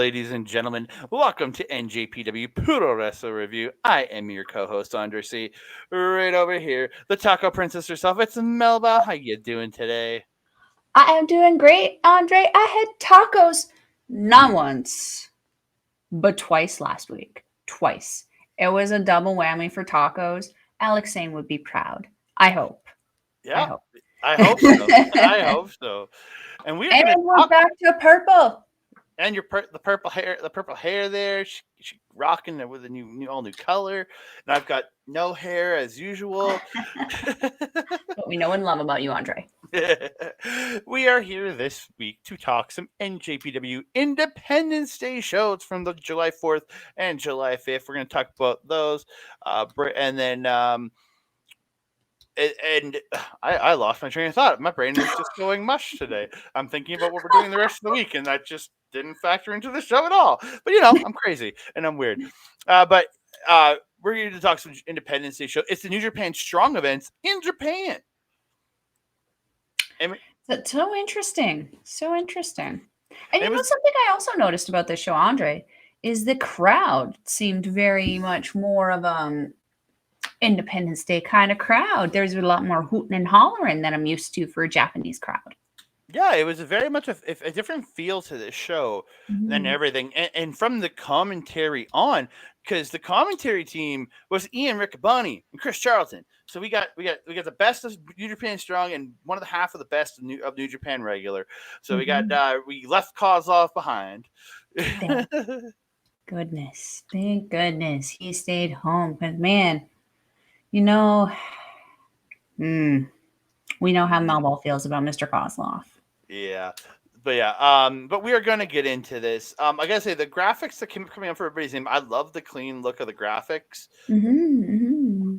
ladies and gentlemen. Welcome to NJPW Puroresu Review. I am your co-host, Andre C. Right over here, the Taco Princess herself. It's Melba. How you doing today? I am doing great, Andre. I had tacos not once, but twice last week. Twice. It was a double whammy for tacos. Alex Sane would be proud. I hope. I Yeah, hope. I hope so. I And hope so. And we are going to we're talk. back to purple. And the purple hair there. She rocking it with a all new color. And I've got no hair as usual. What we know and love about you, Andre. We are here this week to talk some NJPW Independence Day shows from the July 4th and July 5th. We're going to talk about those. And then, and I lost my train of thought. My brain is just going mush today. I'm thinking about what we're doing the rest of the week, and that just didn't factor into the show at all. But, I'm crazy and I'm weird. But we're here to talk some Independence Day show. It's the New Japan Strong events in Japan. That's so interesting. So interesting. And It was something I also noticed about this show, Andre, is the crowd seemed very much more of Independence Day kind of crowd. There's a lot more hooting and hollering than I'm used to for a Japanese crowd. Yeah, it was very much a different feel to this show than everything, and from the commentary on, because the commentary team was Ian Riccaboni and Chris Charlton. So we got the best of New Japan Strong and one of the half of the best of New Japan Regular. So we left Kozlov behind. Thank goodness he stayed home. Because man, you know, we know how Melball feels about Mr. Kozlov. Yeah. But we are going to get into this. I gotta say, the graphics that keep coming up for everybody's name, I love the clean look of the graphics.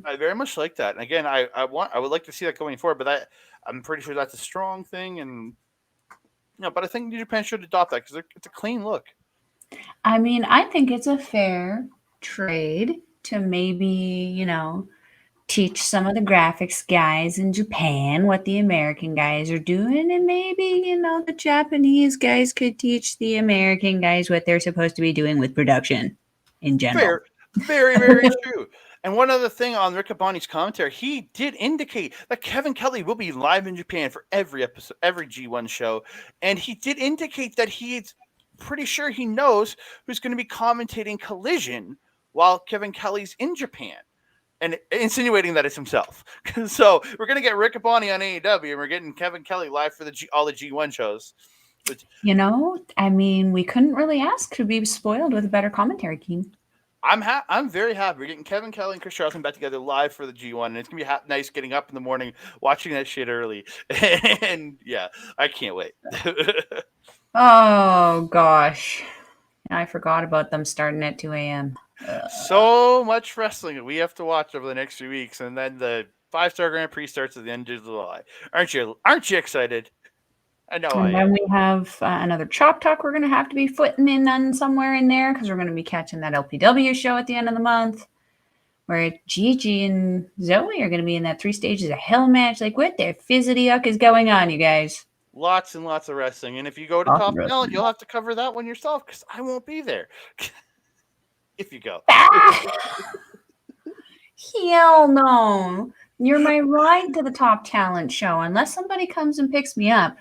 I very much like that. And again, I would like to see that going forward, but I'm pretty sure that's a strong thing. And but I think New Japan should adopt that because it's a clean look. I mean, I think it's a fair trade to maybe, teach some of the graphics guys in Japan what the American guys are doing. And maybe, the Japanese guys could teach the American guys what they're supposed to be doing with production in general. Very, very true. And one other thing on Riccaboni's commentary, he did indicate that Kevin Kelly will be live in Japan for every episode, every G1 show. And he did indicate that he's pretty sure he knows who's going to be commentating Collision while Kevin Kelly's in Japan. And insinuating that it's himself. So we're going to get Riccaboni on AEW, and we're getting Kevin Kelly live for all the G1 shows. I mean, we couldn't really ask to be spoiled with a better commentary team. I'm very happy. We're getting Kevin Kelly and Chris Charlton back together live for the G1, and it's gonna be nice getting up in the morning, watching that shit early, and yeah, I can't wait. Oh gosh, I forgot about them starting at 2 a.m. So much wrestling that we have to watch over the next 3 weeks, and then the 5-Star Grand Prix starts at the end of July. Aren't you excited? I know. And then we have another Chop Talk we're going to have to be footing in on somewhere in there because we're going to be catching that LPW show at the end of the month where Gigi and Zoe are going to be in that 3 stages of hell match. Like, what the fizzity-uck is going on, you guys? Lots and lots of wrestling. And if you go to Top Talent, you'll have to cover that one yourself because I won't be there. If you go. Hell no. You're my ride to the Top Talent show. Unless somebody comes and picks me up,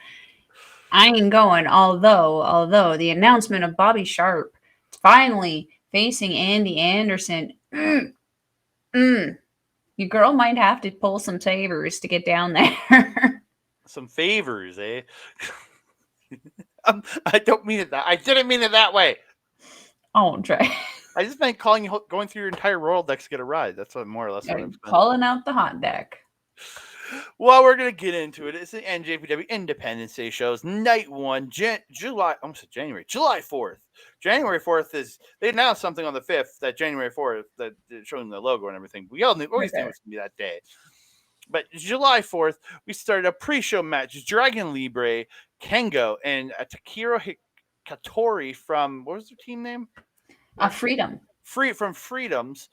I ain't going. Although the announcement of Bobby Sharp finally facing Andy Anderson, your girl might have to pull some favors to get down there. Some favors, eh? I don't mean it that. I didn't mean it that way. Oh, Trey. I just meant going through your entire Rolodex to get a ride. That's what more or less what I'm saying. Calling out the hot deck. Well, we're gonna get into it. It's the NJPW Independence Day shows. Night 1, July 4th. January 4th is they announced something on the 5th that January 4th that showing the logo and everything. We always knew it was gonna be that day. But July 4th, we started a pre-show match. Dragon Libre, Kengo, and Takiro Katori from what was their team name? Freedom. From Freedoms.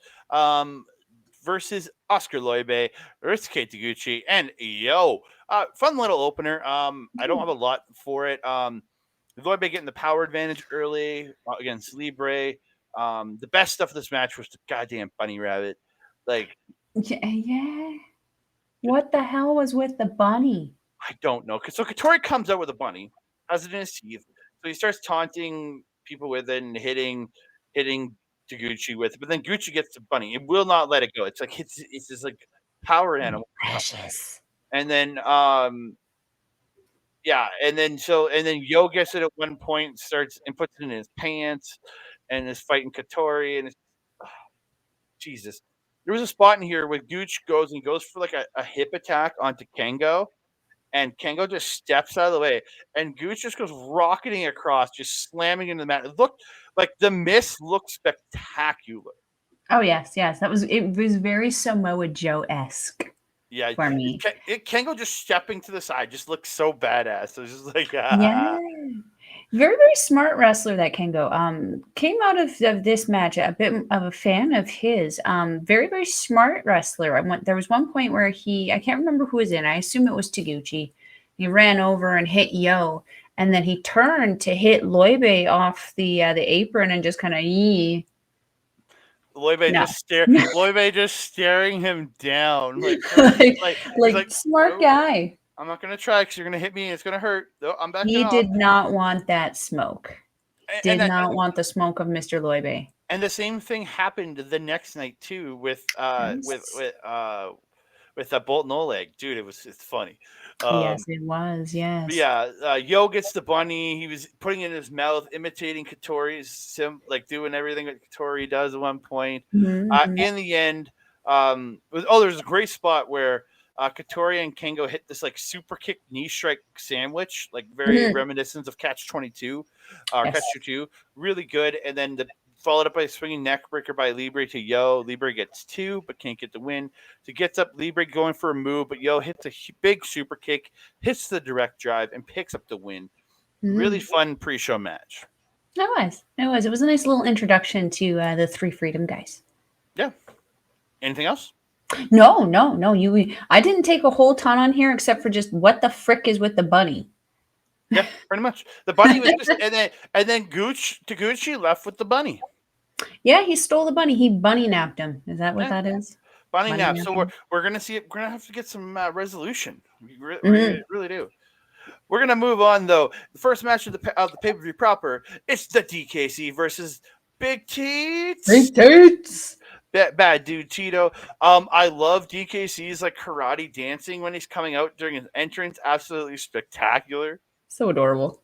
Versus Oscar Loibe, Ryusuke Taguchi, and fun little opener. I don't have a lot for it. Loibe getting the power advantage early against Libre. The best stuff of this match was the goddamn bunny rabbit. Like, Yeah. What the hell was with the bunny? I don't know. So Katori comes out with a bunny, has it in his teeth. So he starts taunting people with it and hitting Taguchi with it. But then Gucci gets the bunny. It will not let it go. It's like it's this like power animal. Precious. And then yeah, and then Yo gets it at one point, starts and puts it in his pants, and is fighting Katori, and it's Jesus. There was a spot in here where Gooch goes for like a hip attack onto Kengo, and Kengo just steps out of the way, and Gooch just goes rocketing across, just slamming into the mat. It looked like the miss looked spectacular. Oh yes, yes. It was very Samoa Joe-esque Yeah, for me. Kengo just stepping to the side just looks so badass. It was just like, Yeah. Very, very smart wrestler that Kengo. Came out of this match a bit of a fan of his. Very, very smart wrestler. There was one point where I can't remember who was in. I assume it was Taguchi. He ran over and hit Yo, and then he turned to hit Loibe off the apron and just kind of Loibe no. just staring him down, like he's like smart "Oh, guy. I'm not gonna try because you're gonna hit me. It's gonna hurt. No, I'm backing He off. did not want that smoke. And Did not want the smoke of Mr. Loibe. and the same thing happened the next night too Yes. with Bolton Oleg, dude. It's funny. Yes, Um, it was. but Yes. yeah, Yo gets the bunny. He was putting it in his mouth, imitating Katori's like doing everything that Katori does at one point. Mhm. In the end, there's a great spot where Katori and Kengo hit this like super kick knee strike sandwich, like very Mhm. reminiscent of Catch 22 or Yes. Catch 22. Really good. And then followed up by a swinging neck breaker by Libre to Yo. Libre gets two, but can't get the win. So gets up Libre going for a move, but Yo hits a big super kick, hits the direct drive, and picks up the win. Really Mhm. fun pre-show match. It was. It was. It was a nice little introduction to the Three Freedom guys. Yeah. Anything else? No, no, no. I didn't take a whole ton on here except for just what the frick is with the bunny. Yeah, pretty much. The bunny was just, and then Taguchi left with the bunny. Yeah, he stole the bunny. He bunny napped him. Is that what Yeah, that is? bunny Bunny nap. So napping. we're gonna see it. We're gonna have to get some resolution. We Mhm. really do. We're gonna move on though. The first match of the pay per view proper. It's the DKC versus Big Teats. Big Tates. Bad dude Tito. I love DKC's like karate dancing when he's coming out during his entrance. Absolutely spectacular. So adorable.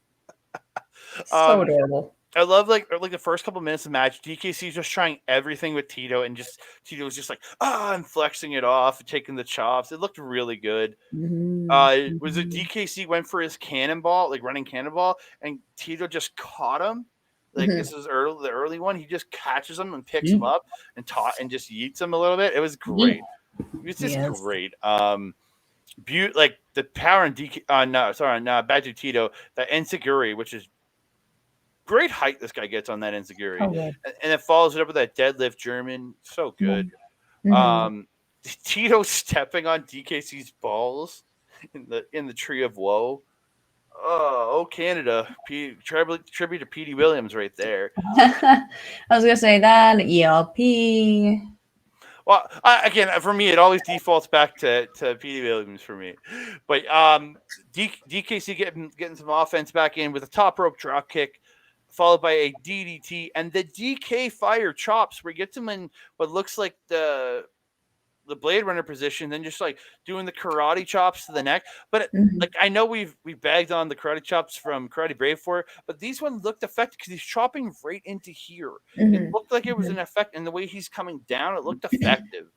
So Um, adorable. I love like the first couple minutes of the match. DKC's just trying everything with Tito, and just Tito's just like and flexing it off, taking the chops. It looked really good. Mhm. Was it Mhm. DKC went for his cannonball, like running cannonball, and Tito just caught him. Like Mhm. this is the early one. He just catches him and picks him Yeet. up and just yeets him a little bit. It was Yeet. great. It was just Yes. great. Like the power in DK. No, sorry, no, Bad Dude Tito. The Enziguri, which is great height this guy gets on that Enziguri, Oh, good. and it follows it up with that deadlift German. So good. Mhm. Um, Tito stepping on DKC's balls in the tree of woe. Oh, Canada! Tribute to Petey Williams right there. I was gonna say that ELP. Well, again, for me, it always defaults back to Petey Williams for me. But DKC getting some offense back in with a top rope drop kick, followed by a DDT and the DK fire chops, where he gets him in what looks like the Blade Runner position, then just like doing the karate chops to the neck. But Mhm. like I know we bagged on the karate chops from Karate Brave for it, but these ones looked effective because he's chopping right into here. It Mhm. looked like it was Mhm. an effect, and the way he's coming down, it looked effective.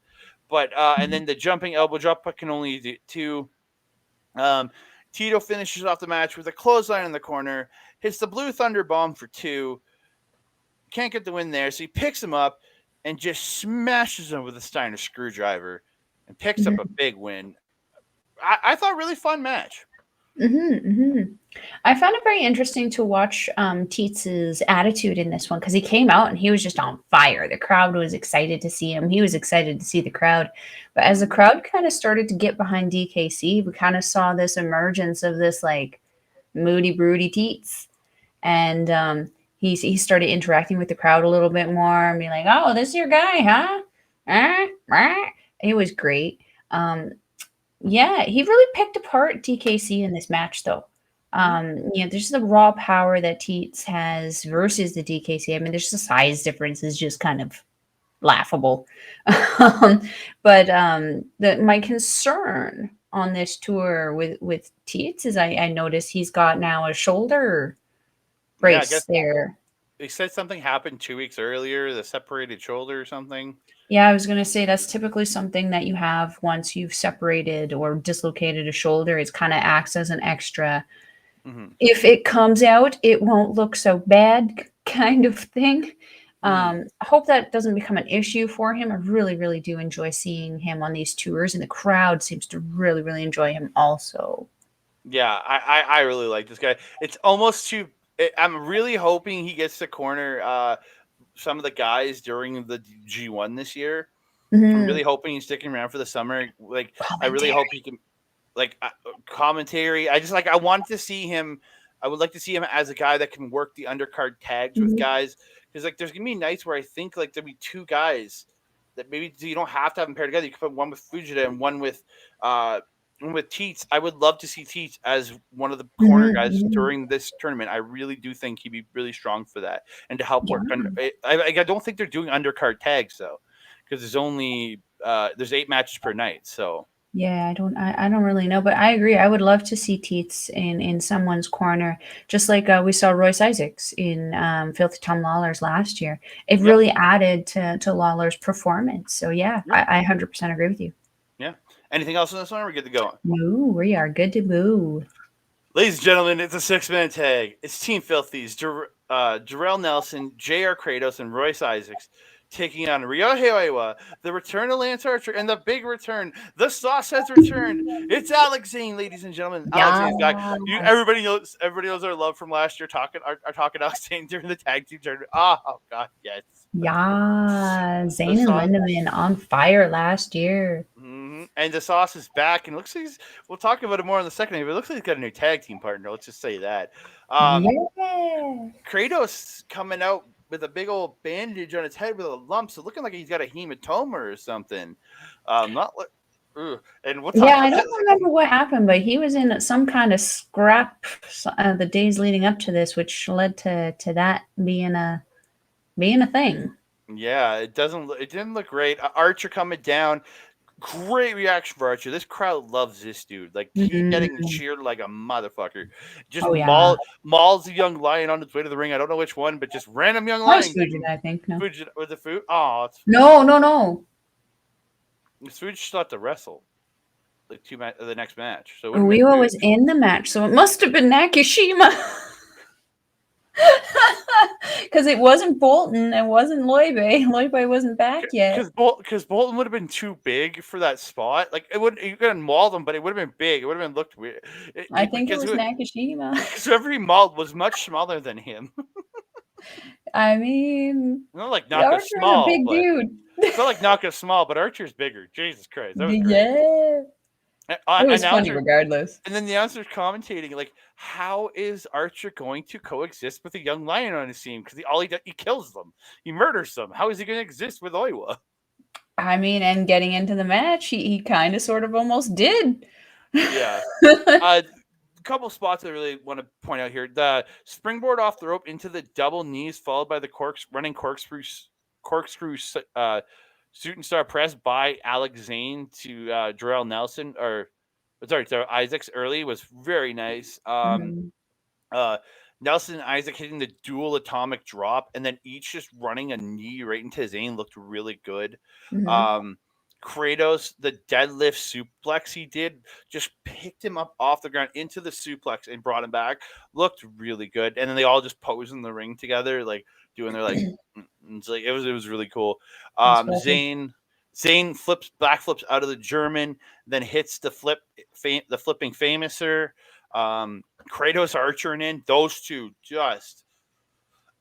But and then the jumping elbow drop I can only do two. Um, Tito finishes off the match with a clothesline in the corner, hits the Blue Thunder Bomb for two. Can't get the win there, so he picks him up and just smashes him with a Steiner screwdriver and picks up a Mhm. big win. I thought really fun match. Mhm. Mhm. I found it very interesting to watch Teets's attitude in this one because he came out and he was just on fire. The crowd was excited to see him. He was excited to see the crowd. But as the crowd kind of started to get behind DKC, we kind of saw this emergence of this like moody, broody Teets. and he started interacting with the crowd a little bit more and being like, "Oh, this is your guy, huh?" It was great. Um, yeah, he really picked apart TKC in this match, though. Mhm. There's the raw power that Teats has versus the DKC. I mean, there's the size difference is just kind of laughable. um, but my concern on this tour with Teats is I noticed he's got now a shoulder Yeah, I guess brace there. they said something happened 2 weeks earlier, the separated shoulder or something. Yeah, I was going to say that's typically something that you have once you've separated or dislocated a shoulder. It kind of acts as an extra. Hmm. If it comes out, it won't look so bad, kind of thing. Hmm. I hope that doesn't become an issue for him. I really, really do enjoy seeing him on these tours, and the crowd seems to really, really enjoy him also. Yeah, I really like this guy. It's almost too. I'm really hoping he gets to corner some of the guys during the G1 this year. I'm Mm-hmm. really hoping he's sticking around for the summer. Like, I really hope Commentary. he can like commentary. I want to see him. I would like to see him as a guy that can work the undercard tags with Mhm. guys because like there's gonna be nights where I think like there'll be two guys that maybe you don't have to have them paired together. You can put one with Fujita and uh one with Teats. I would love to see Teats as one of the corner Mhm, guys mhm. during this tournament. I really do think he'd be really strong for that and to help Yeah. work under. I don't think they're doing undercard tags though because there's 8 matches per night. So Yeah, I don't really know, but I agree. I would love to see Teats in someone's corner, just like we saw Royce Isaacs in Filthy Tom Lawler's last year. It yep, really added to Lawler's performance. So yeah, yep. I 100% agree with you. Yeah. Anything else on this one? We're good to go. Moo, we are good to boo. Ladies and gentlemen, it's a 6-man tag. It's Team Filthies, Jarrell Nelson, J.R. Kratos, and Royce Isaacs taking on Ryohei Oiwa, the return of Lance Archer, and the big return. The sauce has returned. It's Alex Zane, ladies and gentlemen. Alex Yes, Zane's back. Everybody knows our love from last year our talking Alex Zane during the tag team tournament. Oh god, yes. yeah. The Zayn and sauce. Lindemann on fire last year. And the sauce is back, and it looks like we'll talk about it more in the second. But it looks like he's got a new tag team partner. Let's just say that. Um, Yeah. Kratos coming out with a big old bandage on his head with a lump, so looking like he's got a hematoma or something. Not like, and we'll Yeah, talk I about don't that. remember what happened, but he was in some kind of scrap the days leading up to this, which led to that being a thing. Yeah, it didn't look great. Archer coming down. Great reaction for Archer. This crowd loves this dude. Like he getting Mhm. cheered like a motherfucker. Just Oh yeah, mauls a young lion on his way to the ring. I don't know which one, but just random young that was lion. Fujita, I think. No, Fuji with the food. Oh, no, no, no. Fuji still had to wrestle like the next match, so it wouldn't have been Uiwa was Fuji. in the match, so it must have been Nakashima. Because it wasn't Bolton, it wasn't Loibe. Loibe wasn't back yet. Because Bolton would have been too big for that spot. Like it would, you could have mauled him, but it would have been big. It would have been looked weird. I think it Because was Nakashima. because whoever he mauled was much smaller than him. I mean, Not like Naka's Archer is a small, big but dude. it's not like Naka's small, but Archer's bigger. Jesus Christ, that was great. Yeah, it was funny Announcer, regardless. and then the announcer's commentating like, how is Archer going to coexist with a young lion on his team? Because he kills them, he murders them. How is he going to exist with Oiwa? I mean, and getting into the match, he kind of sort of almost did. Yeah. Couple spots I really want to point out here. The springboard off the rope into the double knees, followed by the corkscrew suit and star press by Alex Zane to Jarrell Nelson to Isaacs early was very nice. Mhm, Uh, Nelson and Isaac hitting the dual atomic drop, and then each just running a knee right into Zane looked really good. mhm. Um, Kratos, the deadlift suplex he did, just picked him up off the ground into the suplex and brought him back. Looked really good, and then they all just pose in the ring together, like doing their like. It's like it was really cool. That's lovely. Zane backflips out of the German, then hits the flipping famouser. Kratos Archer and in those two just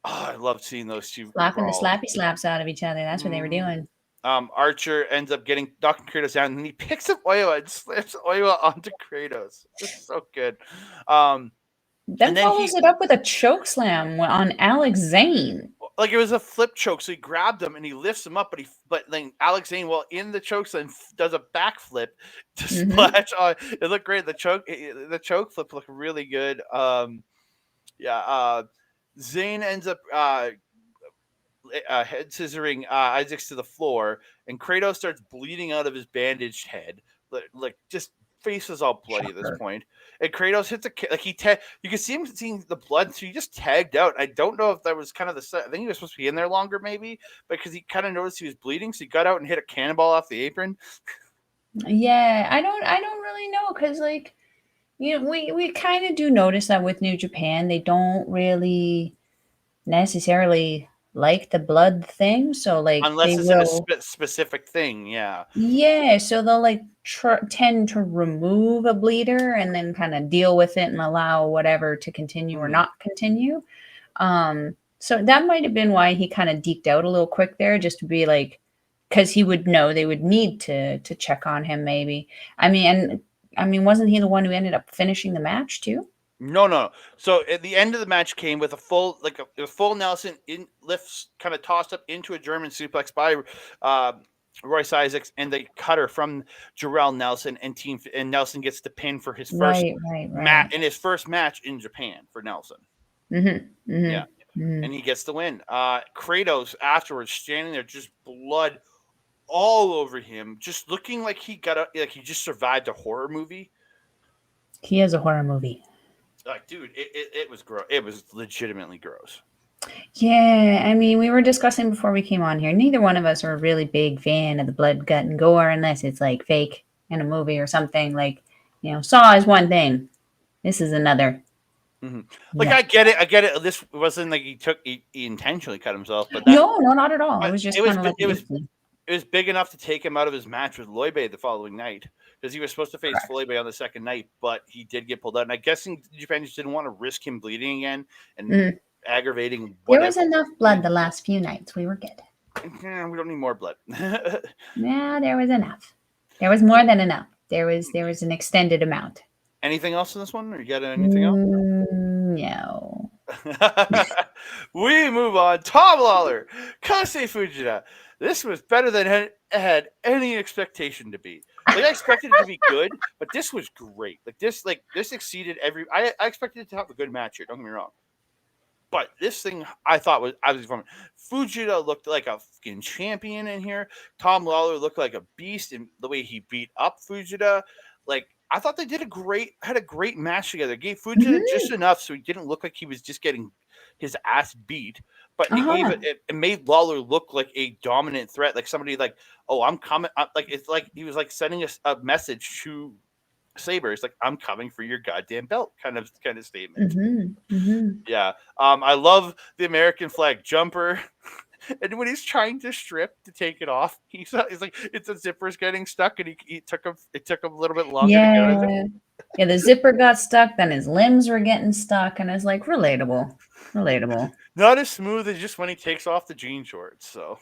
I love seeing those two Slapping the brawl. slappy slaps out of each other. That's what they were Mm. doing. Archer ends up knocking Kratos down, and then he picks up Oiwa and slams Oiwa onto Kratos. It's so good. Um, Then And then follows it up with a choke slam on Alex Zane. like it was a flip choke, so he grabbed him and he lifts him up, but then Alex Zane, while in the choke slam, does a backflip to Mm-hmm. splash on. It looked great. The choke flip looked really good. Yeah. Zane ends up head scissoring Isaacs to the floor, and Kratos starts bleeding out of his bandaged head, like just face is all bloody at this Shocker. point. And Kratos hits like you can see him seeing the blood, so he just tagged out. I don't know if that was kind of I think he was supposed to be in there longer, maybe, because he kind of noticed he was bleeding, so he got out and hit a cannonball off the apron. Yeah, I don't really know because like we kind of do notice that with New Japan they don't really necessarily like the blood thing, so like they Unless it's in a will. specific thing, yeah. Yeah, so they'll like tend to remove a bleeder and then kind of deal with it and allow whatever to continue or Mhm. not continue. So that might have been why he kind of deked out a little quick there, just to be like, because he would know they would need to check on him maybe. I mean, wasn't he the one who ended up finishing the match too? No, no. So at the end of the match came with a full a full Nelson in lifts, kind of tossed up into a German suplex by uh, Royce Isaacs, and they cutter from Jarrell Nelson, and Nelson gets the pin for his first Right, right, right. match in Japan for Nelson. Mm-hmm. Yeah, Mm-hmm. and he gets the win. Kratos afterwards standing there, just blood all over him, just looking like like he just survived a horror movie. He is a horror movie. Like, dude, it was gross. It was legitimately gross. Yeah, I mean, we were discussing before we came on here. Neither one of us are a really big fan of the blood, gut, and gore unless it's like fake in a movie or something. Like, Saw is one thing. This is another. Mm-hmm. Like Yeah. I get it. This wasn't like he intentionally cut himself, but No, no, not at all. It but was just kind of like an it was instant. it was big enough to take him out of his match with Loibe the following night, because he was supposed to face Correct. Loibe on the second night, but he did get pulled out. And I guess Japan just didn't want to risk him bleeding again and Mm. aggravating There was whatever. enough blood the last few nights. We were good. We don't need more blood. Yeah, there was enough. There was more than enough. There was an extended amount. Anything else in this one, or you got anything else? No. We move on. Tom Lawler, Kase Fujita. This was better than I had any expectation to be. Like, I expected it to be good, but this was great. This exceeded every. I expected it to have a good match here. Don't get me wrong, but this thing I thought was absolutely fun. Fujita looked like a fucking champion in here. Tom Lawler looked like a beast in the way he beat up Fujita. Like, I thought they had a great match together. Gave Fujita Hmm. just enough so he didn't look like he was just getting his ass beat, but Uh-huh. it made Lawler look like a dominant threat, like somebody like, oh, I'm coming. Like, it's like he was like sending a message to Saber. It's like, I'm coming for your goddamn belt, kind of statement. Hmm. Hmm. Yeah. I love the American flag jumper. And when he's trying to strip to take it off, he's like, it's a zipper's getting stuck, and it took him a little bit longer to get it. Yeah. Yeah, the zipper got stuck, then his limbs were getting stuck, and it's like relatable. Relatable. Not as smooth as just when he takes off the jean shorts. So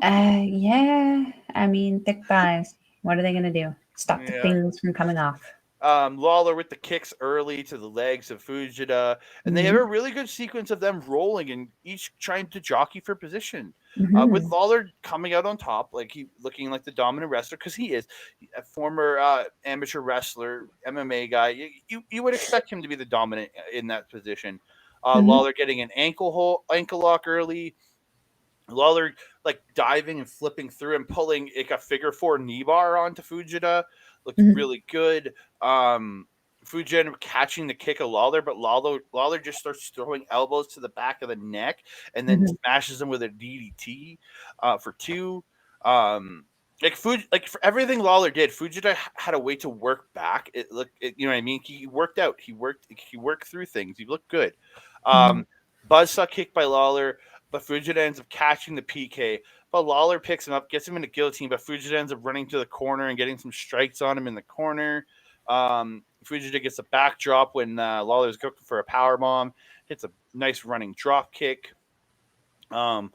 Yeah. I mean, thick thighs. What are they gonna do? Stop the yeah. things from coming off. Lawler with the kicks early to the legs of Fujita, and they have a Hmm. really good sequence of them rolling and each trying to jockey for position. With Hmm. Lawler coming out on top, like he looking like the dominant wrestler, because he is a former amateur wrestler, MMA guy. You would expect him to be the dominant in that position. Hmm. Lawler getting an ankle lock early. Lawler like diving and flipping through and pulling like a figure four knee bar onto Fujita looked Hmm. really good. Fujita ended up catching the kick of Lawler, but Lawler just starts throwing elbows to the back of the neck and then Hmm. smashes him with a DDT for two. Like for everything Lawler did, Fujita had a way to work back. You know what I mean? He worked out. He worked through things. He looked good. Hmm. Buzzsaw kick by Lawler, but Fujita ends up catching the PK. But Lawler picks him up, gets him in a guillotine, but Fujita ends up running to the corner and getting some strikes on him in the corner. Fujita gets a backdrop when Lawler's going for a power bomb, hits a nice running drop kick. Um,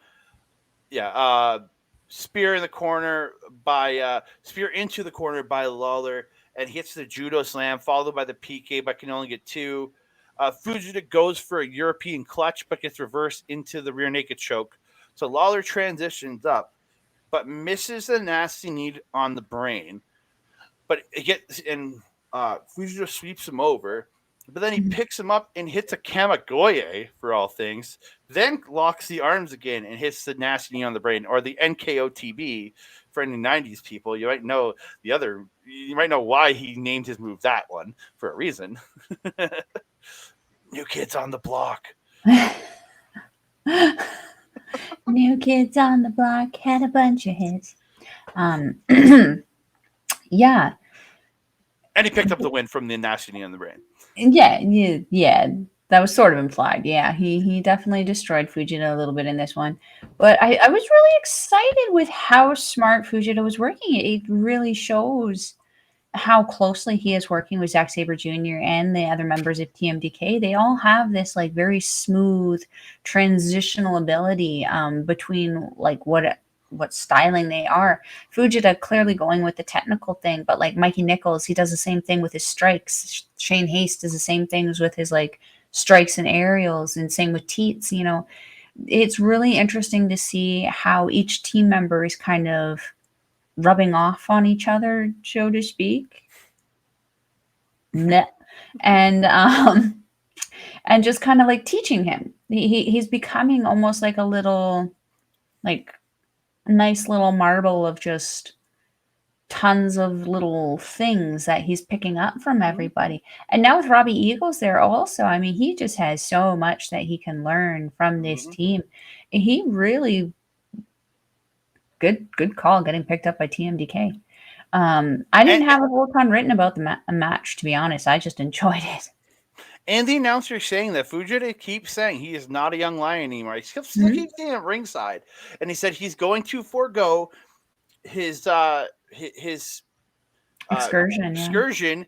yeah, spear in the corner by spear into the corner by Lawler, and hits the judo slam, followed by the PK, but can only get two. Fujita goes for a European clutch, but gets reversed into the rear naked choke. So Lawler transitions up, but misses the nasty knee on the brain. But it gets and Fujita sweeps him over. But then he Mhm. picks him up and hits a Kamagoye for all things. Then locks the arms again and hits the nasty knee on the brain, or the NKOTB for any '90s people. You might know the other. You might know why he named his move that one for a reason. New kids on the block. New kids on the block had a bunch of hits. Um, yeah, And he picked up the win from the nasty knee on the brain. yeah. That was sort of implied. Yeah, he definitely destroyed Fujita a little bit in this one, but I was really excited with how smart Fujita was working. It really shows how closely he is working with Zack Sabre Jr. and the other members of TMDK. They all have this like very smooth transitional ability between like what styling they are. Fujita clearly going with the technical thing, but like Mikey Nichols, he does the same thing with his strikes. Shane Haste does the same things with his like strikes and aerials, and same with Teats. You know, it's really interesting to see how each team member is kind of rubbing off on each other, so to speak. Nah. And and just kind of like teaching him. He's becoming almost like a little like nice little marble of just tons of little things that he's picking up from Mm-hmm. everybody. And now with Robbie Eagles there also, I mean, he just has so much that he can learn from this Mm-hmm. team. He really good call getting picked up by TMDK. I And, didn't have a whole ton written about the match, to be honest. I just enjoyed it. and the announcer saying that Fujita keeps saying he is not a young lion anymore. He still Mhm. keeps saying at ringside, and he said he's going to forego his Excursion, yeah. excursion.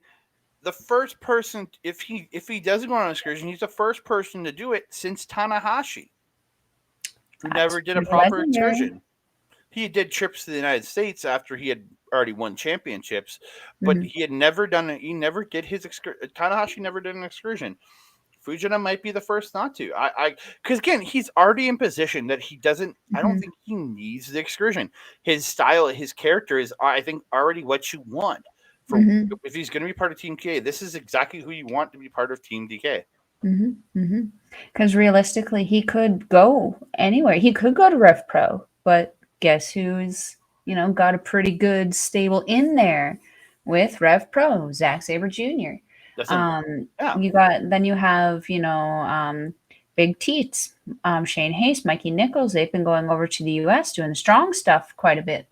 The first person, if he doesn't go on an excursion, he's the first person to do it since Tanahashi, who That's never did a pretty proper legendary. excursion. He did trips to the United States after he had already won championships, but Mhm. he had never done it. He never did his excursion. Tanahashi never did an excursion. Fujita might be the first not to. Because again, he's already in position that he doesn't. I don't Mhm. think he needs the excursion. His style, his character is, I think, already what you want. For Mhm. if he's going to be part of Team DK, this is exactly who you want to be part of Team DK. Mhm. Mhm. Because realistically, he could go anywhere. He could go to Rev Pro, but guess who's got a pretty good stable in there with Rev Pro, Zack Sabre Jr. Doesn't. Yeah. You have Big Teats, Shane Haste, Mikey Nichols. They've been going over to the U.S. doing the strong stuff quite a bit.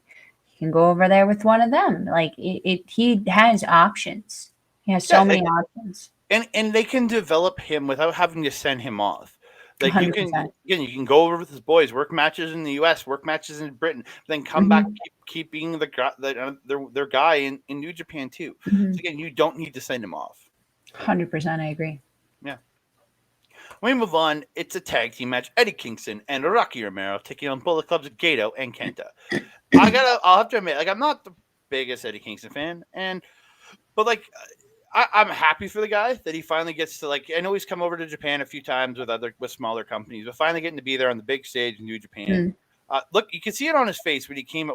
You can go over there with one of them. Like he has options. He has Yeah. so many options. And they can develop him without having to send him off. Like you can 100%. again, you can go over with his boys, work matches in the U.S., work matches in Britain, then come back, Mhm. keep being their guy in New Japan too. So Mhm. again, you don't need to send him off. 100%, I agree. Yeah. When we move on, it's a tag team match: Eddie Kingston and Rocky Romero taking on Bullet Club's Gato and Kenta. I'll have to admit, like I'm not the biggest Eddie Kingston fan, but like I'm happy for the guy that he finally gets to, like, I know he's come over to Japan a few times with smaller companies, but finally getting to be there on the big stage in New Japan. Mm, Look, you can see it on his face when he came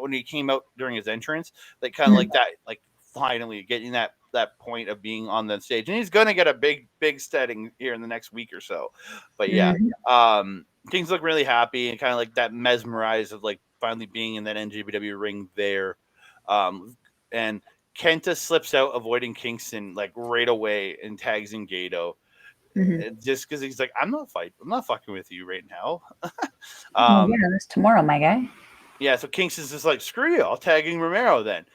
out during his entrance, like kind of mm, like that, like finally getting that point of being on the stage, and he's gonna get a big setting here in the next week or so. But yeah, mhm, things look really happy and kind of like that mesmerized of like finally being in that NJPW ring there, and Kenta slips out, avoiding Kingston like right away, and tags in Gato, mhm. just because he's like, I'm not fucking with you right now. Well, yeah, um, that's tomorrow, my guy. yeah, so Kingston's just like, screw you, I'll tagging Romero then.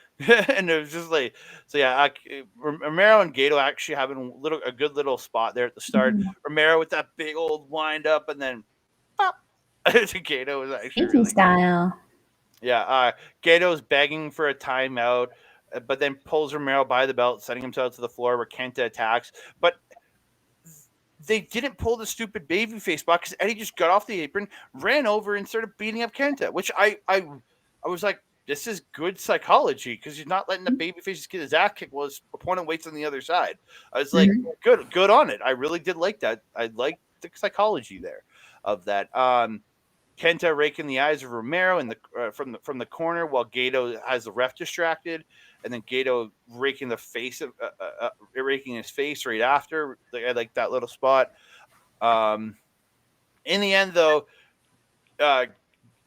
And it was just like, so yeah, Romero and Gato actually having a good little spot there at the start. Mhm. Romero with that big old wind up, and then pop. Gato was actually Easy really good. style. Yeah, Gato's begging for a timeout, but then pulls Romero by the belt, sending himself to the floor where Kenta attacks. But they didn't pull the stupid babyface spot because Eddie just got off the apron, ran over, and started beating up Kenta, which I was like, this is good psychology because you're not letting the babyface get his ass kicked while his opponent waits on the other side. I was like, Mhm. good on it. I really did like that. I liked the psychology there of that. Kenta raking the eyes of Romero in the from the corner while Gato has the ref distracted, and then Gato raking the face of raking his face right after. I like that little spot. Um, in the end, though, uh,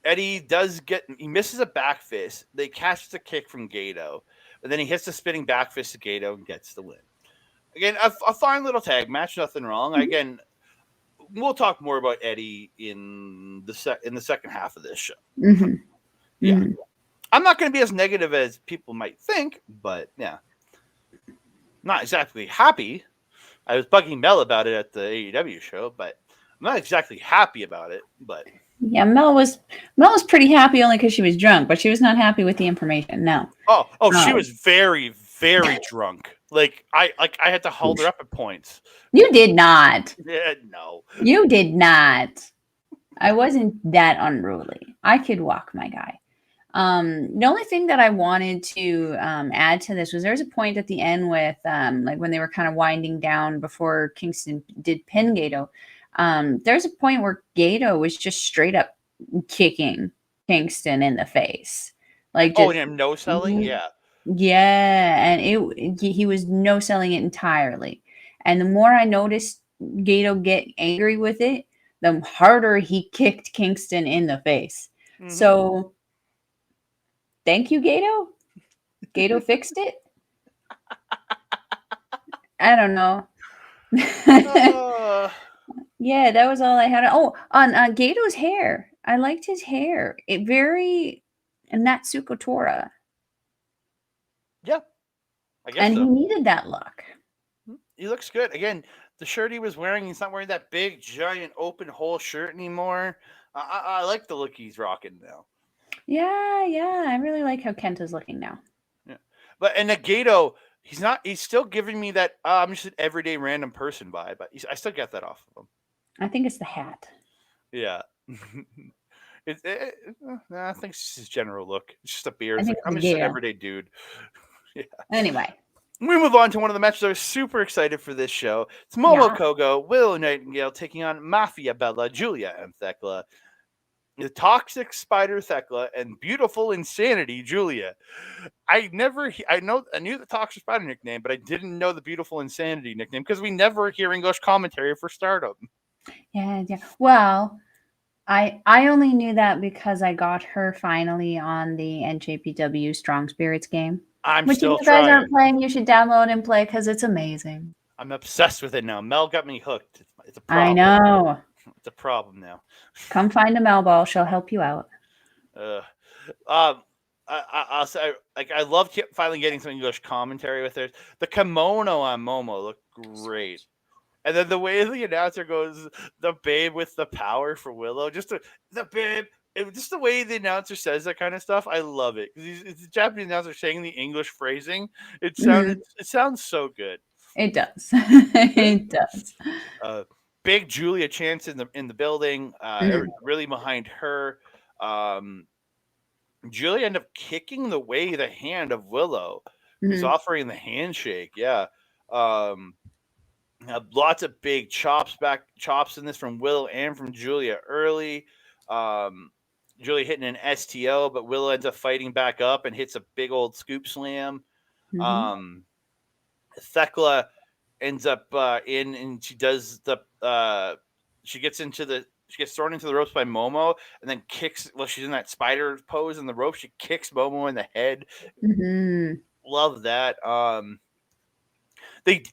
Eddie he misses a back fist. They catch the kick from Gato, and then he hits the spinning back fist to Gato and gets the win. Again, a fine little tag match, nothing wrong. Mhm. Again, we'll talk more about Eddie in the second half of this show. Mhm. Yeah, Mhm. I'm not going to be as negative as people might think, but yeah, not exactly happy. I was bugging Mel about it at the AEW show, but I'm not exactly happy about it. But Yeah, Mel was pretty happy only because she was drunk, but she was not happy with the information. No. she Um, was very, very drunk. I had to hold her up at points. you did not. Yeah, no. You did not. I wasn't that unruly. I could walk, my guy. The only thing that I wanted to add to this was there's a point at the end with like when they were kind of winding down before Kingston did pin Gato. There's a point where Gato was just straight up kicking Kingston in the face, like Oh, just and no selling. Yeah. yeah, and he was no selling it entirely. And the more I noticed Gato get angry with it, the harder he kicked Kingston in the face. Mm-hmm. So thank you, Gato. Gato fixed it. I don't know. Uh, Yeah, that was all I had. Oh, on Gato's hair. I liked his hair. It very Natsuko Tora. yeah, I guess And he so. needed that look. He looks good. Again, the shirt he was wearing, he's not wearing that big, giant, open hole shirt anymore. I like the look he's rocking now. Yeah, yeah. I really like how Kenta's looking now. Yeah. But and the Gato, he's not. He's still giving me that. I'm just an everyday random person vibe. But I still get that off of him. I think it's the hat. Yeah. I think it's just his general look. It's just a beard. I It's think like it's I'm the just an Gato. everyday dude. Yeah. Anyway. We move on to one of the matches I was super excited for this show. It's Momo Yeah. Kogo, Willow Nightingale taking on Mafia Bella, Julia, and Thekla. The toxic spider Thekla and beautiful insanity Julia. I knew the toxic spider nickname, but I didn't know the beautiful insanity nickname because we never hear English commentary for Stardom. Yeah, yeah. Well, I only knew that because I got her finally on the NJPW Strong Spirits game. I'm Which if still you guys trying. aren't playing, you should download and play because it's amazing. I'm obsessed with it now. Mel got me hooked. It's a I problem. know. It's a problem now. Come find a Melball. She'll help you out. Uh, um, I'll say I love finally getting some English commentary with her. The kimono on Momo looked great, and then the way the announcer goes, "The babe with the power for Willow," the babe. Just the way the announcer says that kind of stuff, I love it. It's a Japanese announcer saying the English phrasing. Mhm. It sounds so good. It does. It does. Uh, Big Julia Chance in the building, Mhm. really behind her. Um, Julia ended up kicking the hand of Willow, who's Mhm. offering the handshake. Yeah. Um, Lots of big chops in this from Willow and from Julia early. Um, Julia hitting an STO, but Willow ends up fighting back up and hits a big old scoop slam. Mhm. Um, Thekla ends up in and she does the she gets thrown into the ropes by Momo and then kicks she's in that spider pose in the rope. She kicks Momo in the head. Mhm. Love that. The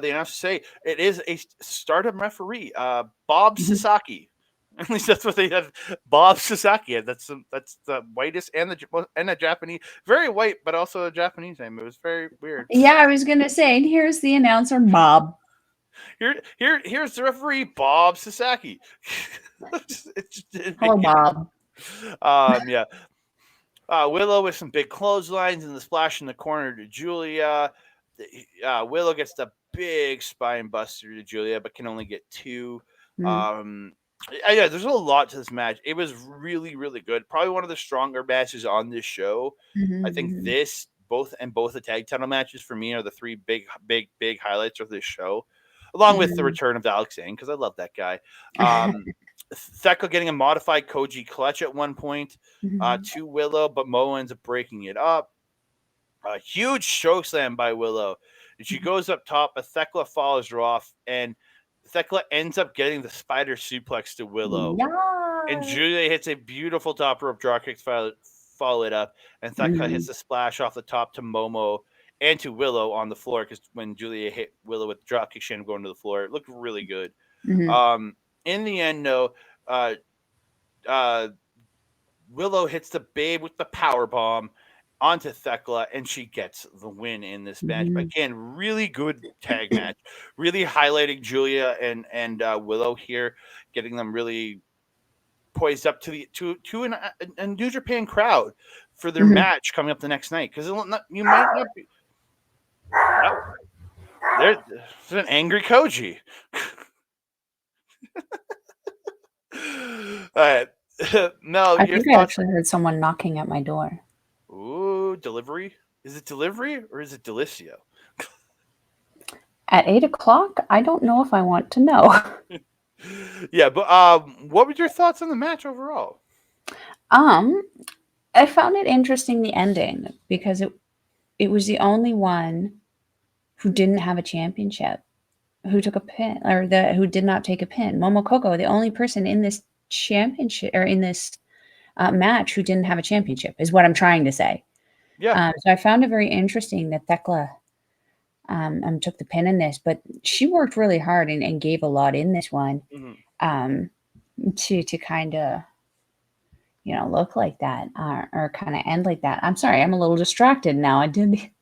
announcers say it is a Stardom referee, Bob Mhm. Sasaki. At least that's what they have. Bob Sasaki. That's the whitest and the Japanese, very white, but also a Japanese name. It was very weird. Yeah, I was gonna say, and here's the announcer, Bob. Here's the referee, Bob Sasaki. It didn't Hello, make any. Bob. Yeah. Willow with some big clotheslines and the splash in the corner to Julia. Willow gets the big spine buster to Julia, but can only get two. Mhm. Um, Yeah, there's a lot to this match. It was really, really good. Probably one of the stronger matches on this show. I think Mhm, this both the tag title matches for me are the three big highlights of this show, along with the mhm, return of Alex Zane because I love that guy. mhm. Thecla getting a modified Koji clutch at one point Mhm, to Willow, but Mo ends up breaking it up. A huge choke slam by Willow. And she mhm. goes up top, but Thecla follows her off, and Thecla ends up getting the spider suplex to Willow. And Yeah. Julia hits a beautiful top rope dropkick, follow it up, and Thecla hits Mhm, the splash off the top to Momo and to Willow on the floor because when Julia hit Willow with the dropkick, she ended up going to the floor. It looked really good. mhm, Um, in the end, though, uh, uh, Willow hits the Babe with the power bomb onto Thecla, and she gets the win in this match. But mhm, again, really good tag match, really highlighting Julia and Willow here, getting them really poised up to the to a New Japan crowd for their mhm. match coming up the next night because you might not be. Wow, there's an angry Koji. All right, Mel, I your think I thoughts? actually heard someone knocking at my door. Ooh, delivery. Is it delivery or is it Delicio? At 8 o'clock, I don't know if I want to know. Yeah, but what were your thoughts on the match overall? Um, I found it interesting the ending because it was the only one who didn't have a championship, who took a pin, or the who did not take a pin. Momokoko, the only person in this championship or in this match who didn't have a championship, is what I'm trying to say. Yeah. So I found it very interesting that Thecla took the pin in this, but she worked really hard and gave a lot in this one Hmm. um, to kind of look like that or kind of end like that. I'm sorry, I'm a little distracted now. I Okay.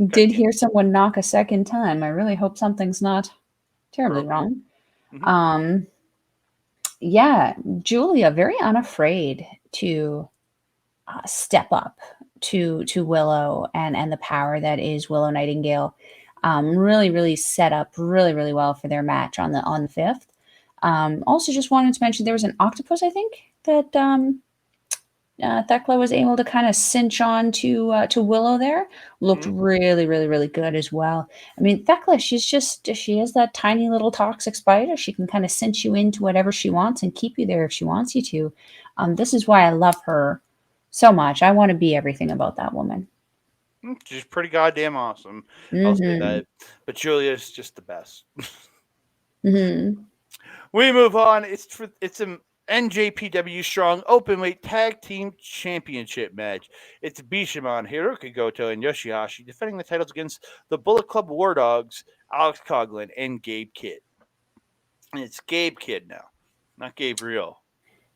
did hear someone knock a second time. I really hope something's not terribly Broken. wrong. Hmm. Um, yeah, Julia very unafraid to step up to Willow and the power that is Willow Nightingale. Really, really set up really well for their match on the fifth. Also, just wanted to mention there was an octopus, I think, that Thecla was able to kind of cinch on to Willow there. Looked Hmm. really good as well. I mean, Thecla, she is that tiny little toxic spider. She can kind of cinch you into whatever she wants and keep you there if she wants you to. This is why I love her so much. I want to be everything about that woman. She's pretty goddamn awesome. I'll say Mm-hmm. that. But Julia's just the best. Mm-hmm. We move on. It's an NJPW Strong Openweight Tag Team Championship match. It's Bishamon, Hiroki Goto, and Yoshihashi defending the titles against the Bullet Club War Dogs, Alex Coughlin, and Gabe Kidd. And it's Gabe Kidd now, not Gabriel.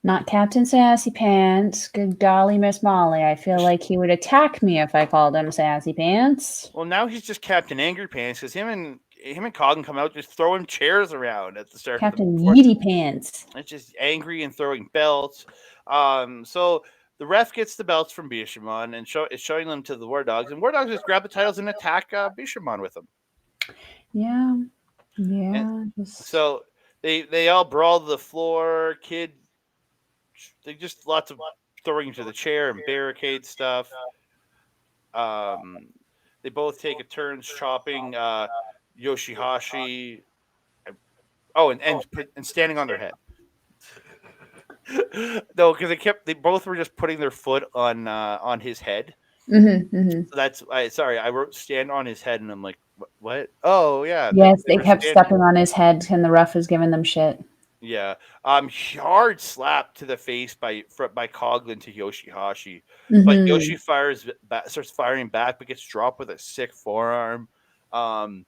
Not Captain Sassy Pants. Good golly, Miss Molly. I feel like he would attack me if I called him Sassy Pants. Well, now he's just Captain Angry Pants because him and Coughlin come out just throwing chairs around at the start of the Captain before. Yeety Pants. It's just angry and throwing belts. So the ref gets the belts from Bishamon and is showing them to the War Dogs, and War Dogs just grab the titles and attack Bishamon with them. Yeah. And Yeah. Just. so they all brawl to the floor. They just lots of throwing into the chair and barricade stuff. Um, they both take a turns chopping Yoshihashi. Oh, and standing on their head. No, because they both were just putting their foot on his head. Mm-hmm, mm-hmm. So that's sorry, I wrote stand on his head, and I'm like, what? Oh yeah, Yes, they they were kept stand. stepping on his head, and the ref was giving them shit. Yeah, hard slap to the face by Coughlin to Yoshihashi, but Mm-hmm. Yoshi fires back, starts firing back, but gets dropped with a sick forearm. Um,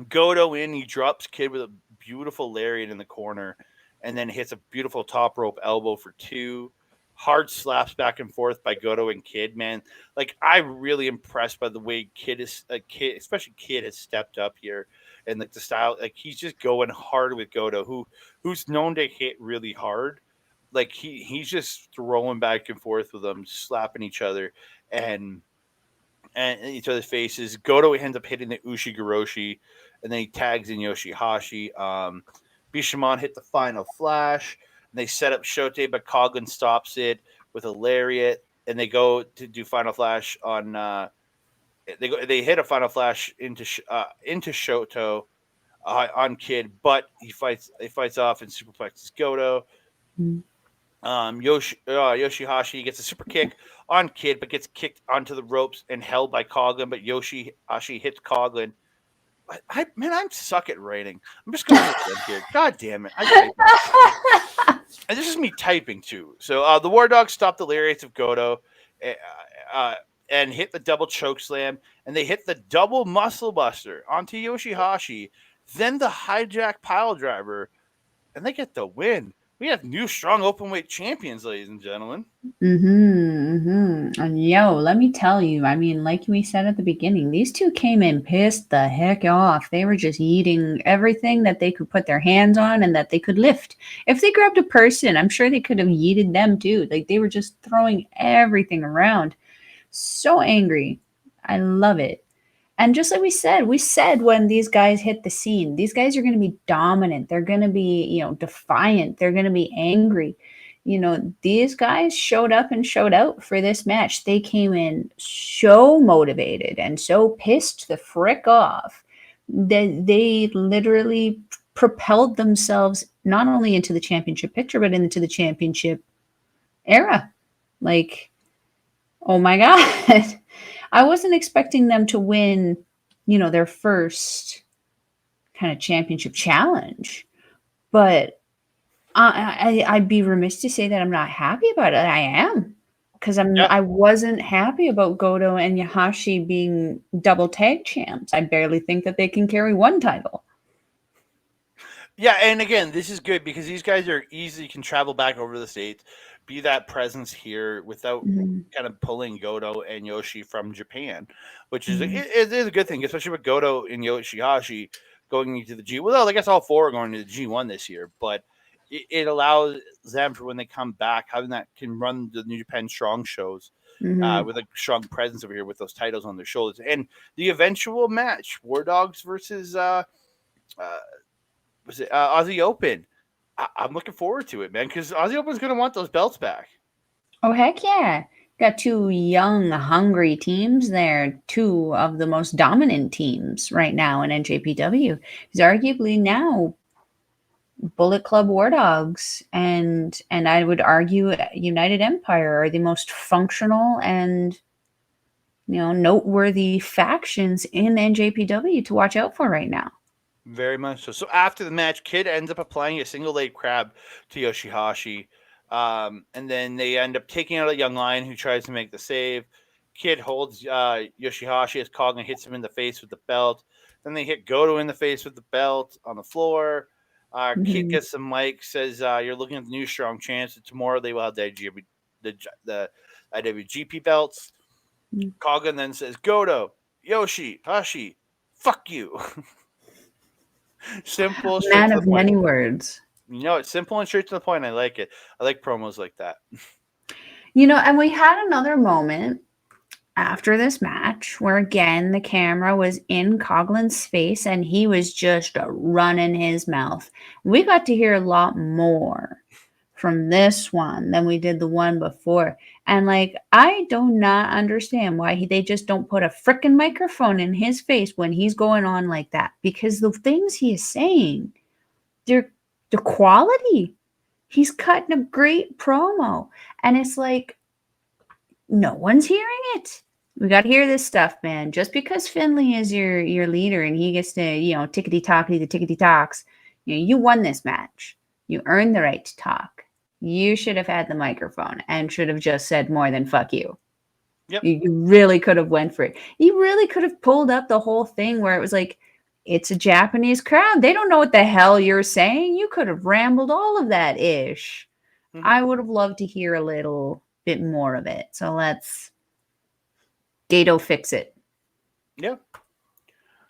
Goto he drops Kid with a beautiful lariat in the corner, and then hits a beautiful top rope elbow for two. Hard slaps back and forth by Goto and Kid, man. Like I'm really impressed by the way Kid, especially Kid, has stepped up here, and like the style, like he's just going hard with Goto, who's known to hit really hard. Like he's just throwing back and forth with them, slapping each other, and each other's faces. Goto ends up hitting the Ushigoroshi, and then he tags in Yoshihashi. Bishamon hit the final flash. They set up Shote, but Coughlin stops it with a lariat, and they go to do Final Flash on. They hit a Final Flash into Shoto on Kid, but he fights off and superplexes Goto. Mm. Yoshihashi gets a super kick on Kid, but gets kicked onto the ropes and held by Coughlin. But Yoshihashi hits Coughlin. I suck at writing. I'm just going to the end here. God damn it! And this is me typing too. So the War Dogs stop the lariats of Goto, uh, and hit the double choke slam, and they hit the double muscle buster onto Yoshihashi, then the hijack pile driver, and they get the win. We have new strong openweight champions, ladies and gentlemen. And let me tell you, I mean, like we said at the beginning, these two came in pissed the heck off. They were just eating everything that they could put their hands on and that they could lift. If they grabbed a person, I'm sure they could have yeeted them too. Like they were just throwing everything around. So angry. I love it. And just like we said when these guys hit the scene, these guys are going to be dominant. They're going to be, defiant. They're going to be angry. These guys showed up and showed out for this match. They came in so motivated and so pissed the frick off that they literally propelled themselves not only into the championship picture, but into the championship era. Like, oh my God. I wasn't expecting them to win, their first kind of championship challenge, but I'd be remiss to say that I'm not happy about it. I am, because I wasn't happy about Goto and Yahashi being double tag champs. I barely think that they can carry one title. Yeah, and again, this is good because these guys are easy, can travel back over to the States, be that presence here without kind of pulling Goto and Yoshi from Japan, which is it is a good thing, especially with Goto and Yoshihashi going into the G. Well, I guess all four are going to the G1 this year, but it allows them for when they come back, having that can run the New Japan Strong shows with a strong presence over here with those titles on their shoulders, and the eventual match, War Dogs versus was it Aussie Open. I'm looking forward to it, man, because Aussie Open's going to want those belts back. Oh, heck yeah. Got two young, hungry teams there, two of the most dominant teams right now in NJPW. Because arguably now, Bullet Club War Dogs and I would argue United Empire are the most functional and noteworthy factions in NJPW to watch out for right now. Very much so. So after the match, Kid ends up applying a single leg crab to Yoshihashi. And then they end up taking out a young lion who tries to make the save. Kid holds Yoshihashi as Coughlin hits him in the face with the belt. Then they hit Goto in the face with the belt on the floor. Kid gets some mic, says, you're looking at the new strong chance. Tomorrow they will have the IWGP belts. Coughlin then says, Goto, Yoshihashi, fuck you. Simple, man of many words. It's simple and straight to the point. I like it. I like promos like that. And we had another moment after this match where again the camera was in Coughlin's face and he was just running his mouth. We got to hear a lot more from this one than we did the one before. And I do not understand why they just don't put a freaking microphone in his face when he's going on like that, because the things he is saying, they're the quality. He's cutting a great promo. And it's like, no one's hearing it. We got to hear this stuff, man. Just because Finley is your leader and he gets to, tickety-tockety the tickety talks, you won this match. You earned the right to talk. You should have had the microphone and should have just said more than fuck you. Yep. You really could have went for it. You really could have pulled up the whole thing where it was like, it's a Japanese crowd. They don't know what the hell you're saying. You could have rambled all of that ish. I would have loved to hear a little bit more of it. So let's Gato fix it. Yeah.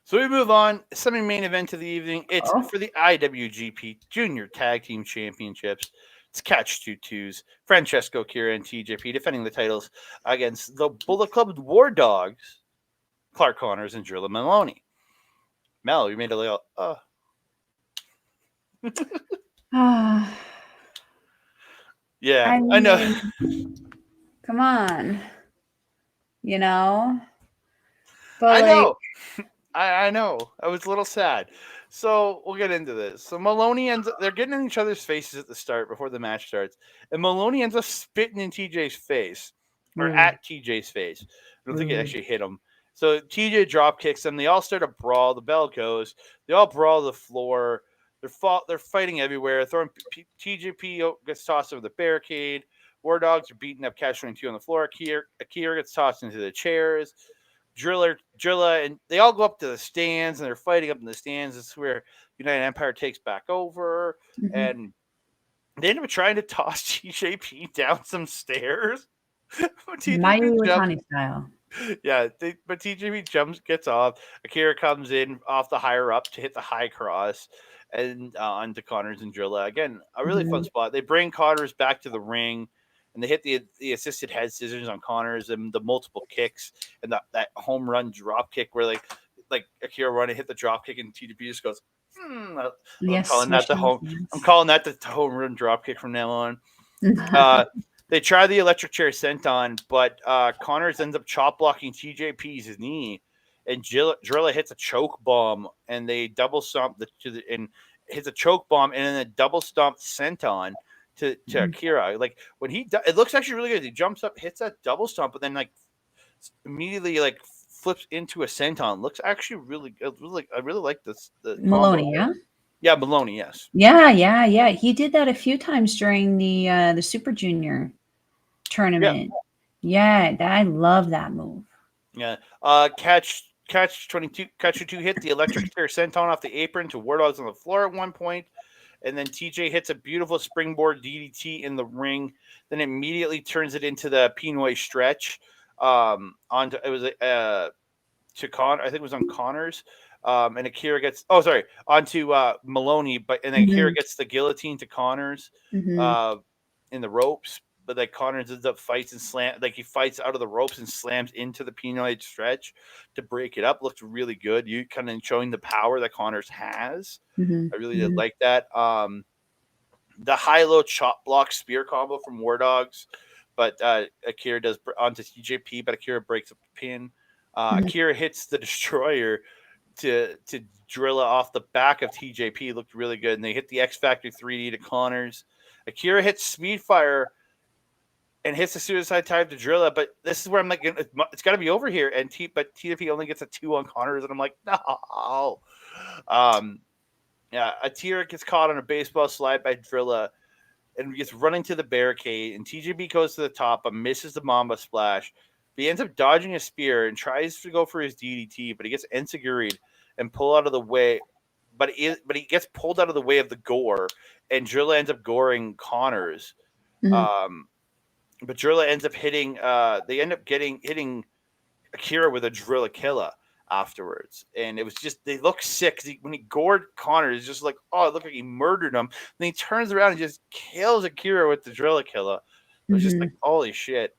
So we move on. Semi-main event of the evening. It's for the IWGP Junior Tag Team Championships. It's Catch 2-2s. Francesco Kira and TJP defending the titles against the Bullet Club War Dogs, Clark Connors and Drilla Maloney. Mel, you made a little, Yeah, I I know. mean, come on, you know? But I like, know. I know. I was a little sad. So we'll get into this. So Maloney ends up, they're getting in each other's faces at the start before the match starts. And Maloney ends up spitting in TJ's face. Or ooh, at TJ's face. I don't think it ooh. actually hit him. So TJ drop kicks them. They all start a brawl. The bell goes. They all brawl to the floor. They're fighting everywhere. Throwing TJP gets tossed over the barricade. War Dogs are beating up Catch 22 on the floor. Akira gets tossed into the chairs. Drilla, and they all go up to the stands and they're fighting up in the stands. This is where United Empire takes back over, Mhm. and they end up trying to toss TJP down some stairs. TJP Mayu jumps, Iwatani style. yeah, but TJP jumps, gets off. Akira comes in off the higher up to hit the high cross, and onto Connors and Drilla. Again, a really fun Mhm. spot. They bring Connors back to the ring, and they hit the assisted head scissors on Connors and the multiple kicks and that home run drop kick where like Akira run and hit the drop kick and TJP just goes. I'm Yes, calling that the swishing home. his I'm hands. calling that the home run drop kick from now on. Uh, they try the electric chair senton, but Connors ends up chop blocking TJP's knee, and Drilla hits a choke bomb, and they double stomp and hits a choke bomb, and then a double stomp senton to Mhm. Akira. Like when it looks actually really good. He jumps up, hits that double stomp, but then like immediately like flips into a senton. Looks actually really good. I really like this the combo Maloney, there. yeah? Yeah, Maloney, yes. Yeah, yeah, yeah. He did that a few times during the Super Junior Yeah, tournament. Yeah, I love that move. yeah. Catch 22 hit the electric chair senton off the apron to War Dogs on the floor at one point, and then TJ hits a beautiful springboard DDT in the ring. Then immediately turns it into the Pinoy stretch. Onto it was to Con. I think it was on Connors. And Akira gets onto Maloney, but and then Akira Mhm, gets the guillotine to Connors. mhm, Uh, in the ropes, but like Connors ends up fights and slam like he fights out of the ropes and slams into the penoid stretch to break it up. Looks really good. You kind of showing the power that Connors has. mhm, I really did mhm, like that. The high low chop block spear combo from War Dogs, but Akira does onto TJP, but Akira breaks up the pin. mhm, Akira hits the destroyer to drill it off the back of TJP. Looked really good, and they hit the X Factor 3D to Connors. Akira hits Speedfire and hits the suicide dive to Drilla, but this is where I'm like, it's got to be over here. But TJP only gets a 2 on Connors, and I'm like, no. Um, yeah, Akira gets caught on a baseball slide by Drilla and gets running to the barricade, and TJP goes to the top but misses the Mamba splash. But he ends up dodging a spear and tries to go for his DDT, but he gets enseguried and pulled out of the way. But he gets pulled out of the way of the gore, and Drilla ends up goring Connors. mhm, Um, but Drilla ends up hitting. They end up hitting Akira with a Drilla Killa afterwards, and it was just they look sick. When he gored Connor, it's just like, oh, it looked like he murdered him. Then he turns around and just kills Akira with the Drilla Killa. It was just like, mhm, holy shit.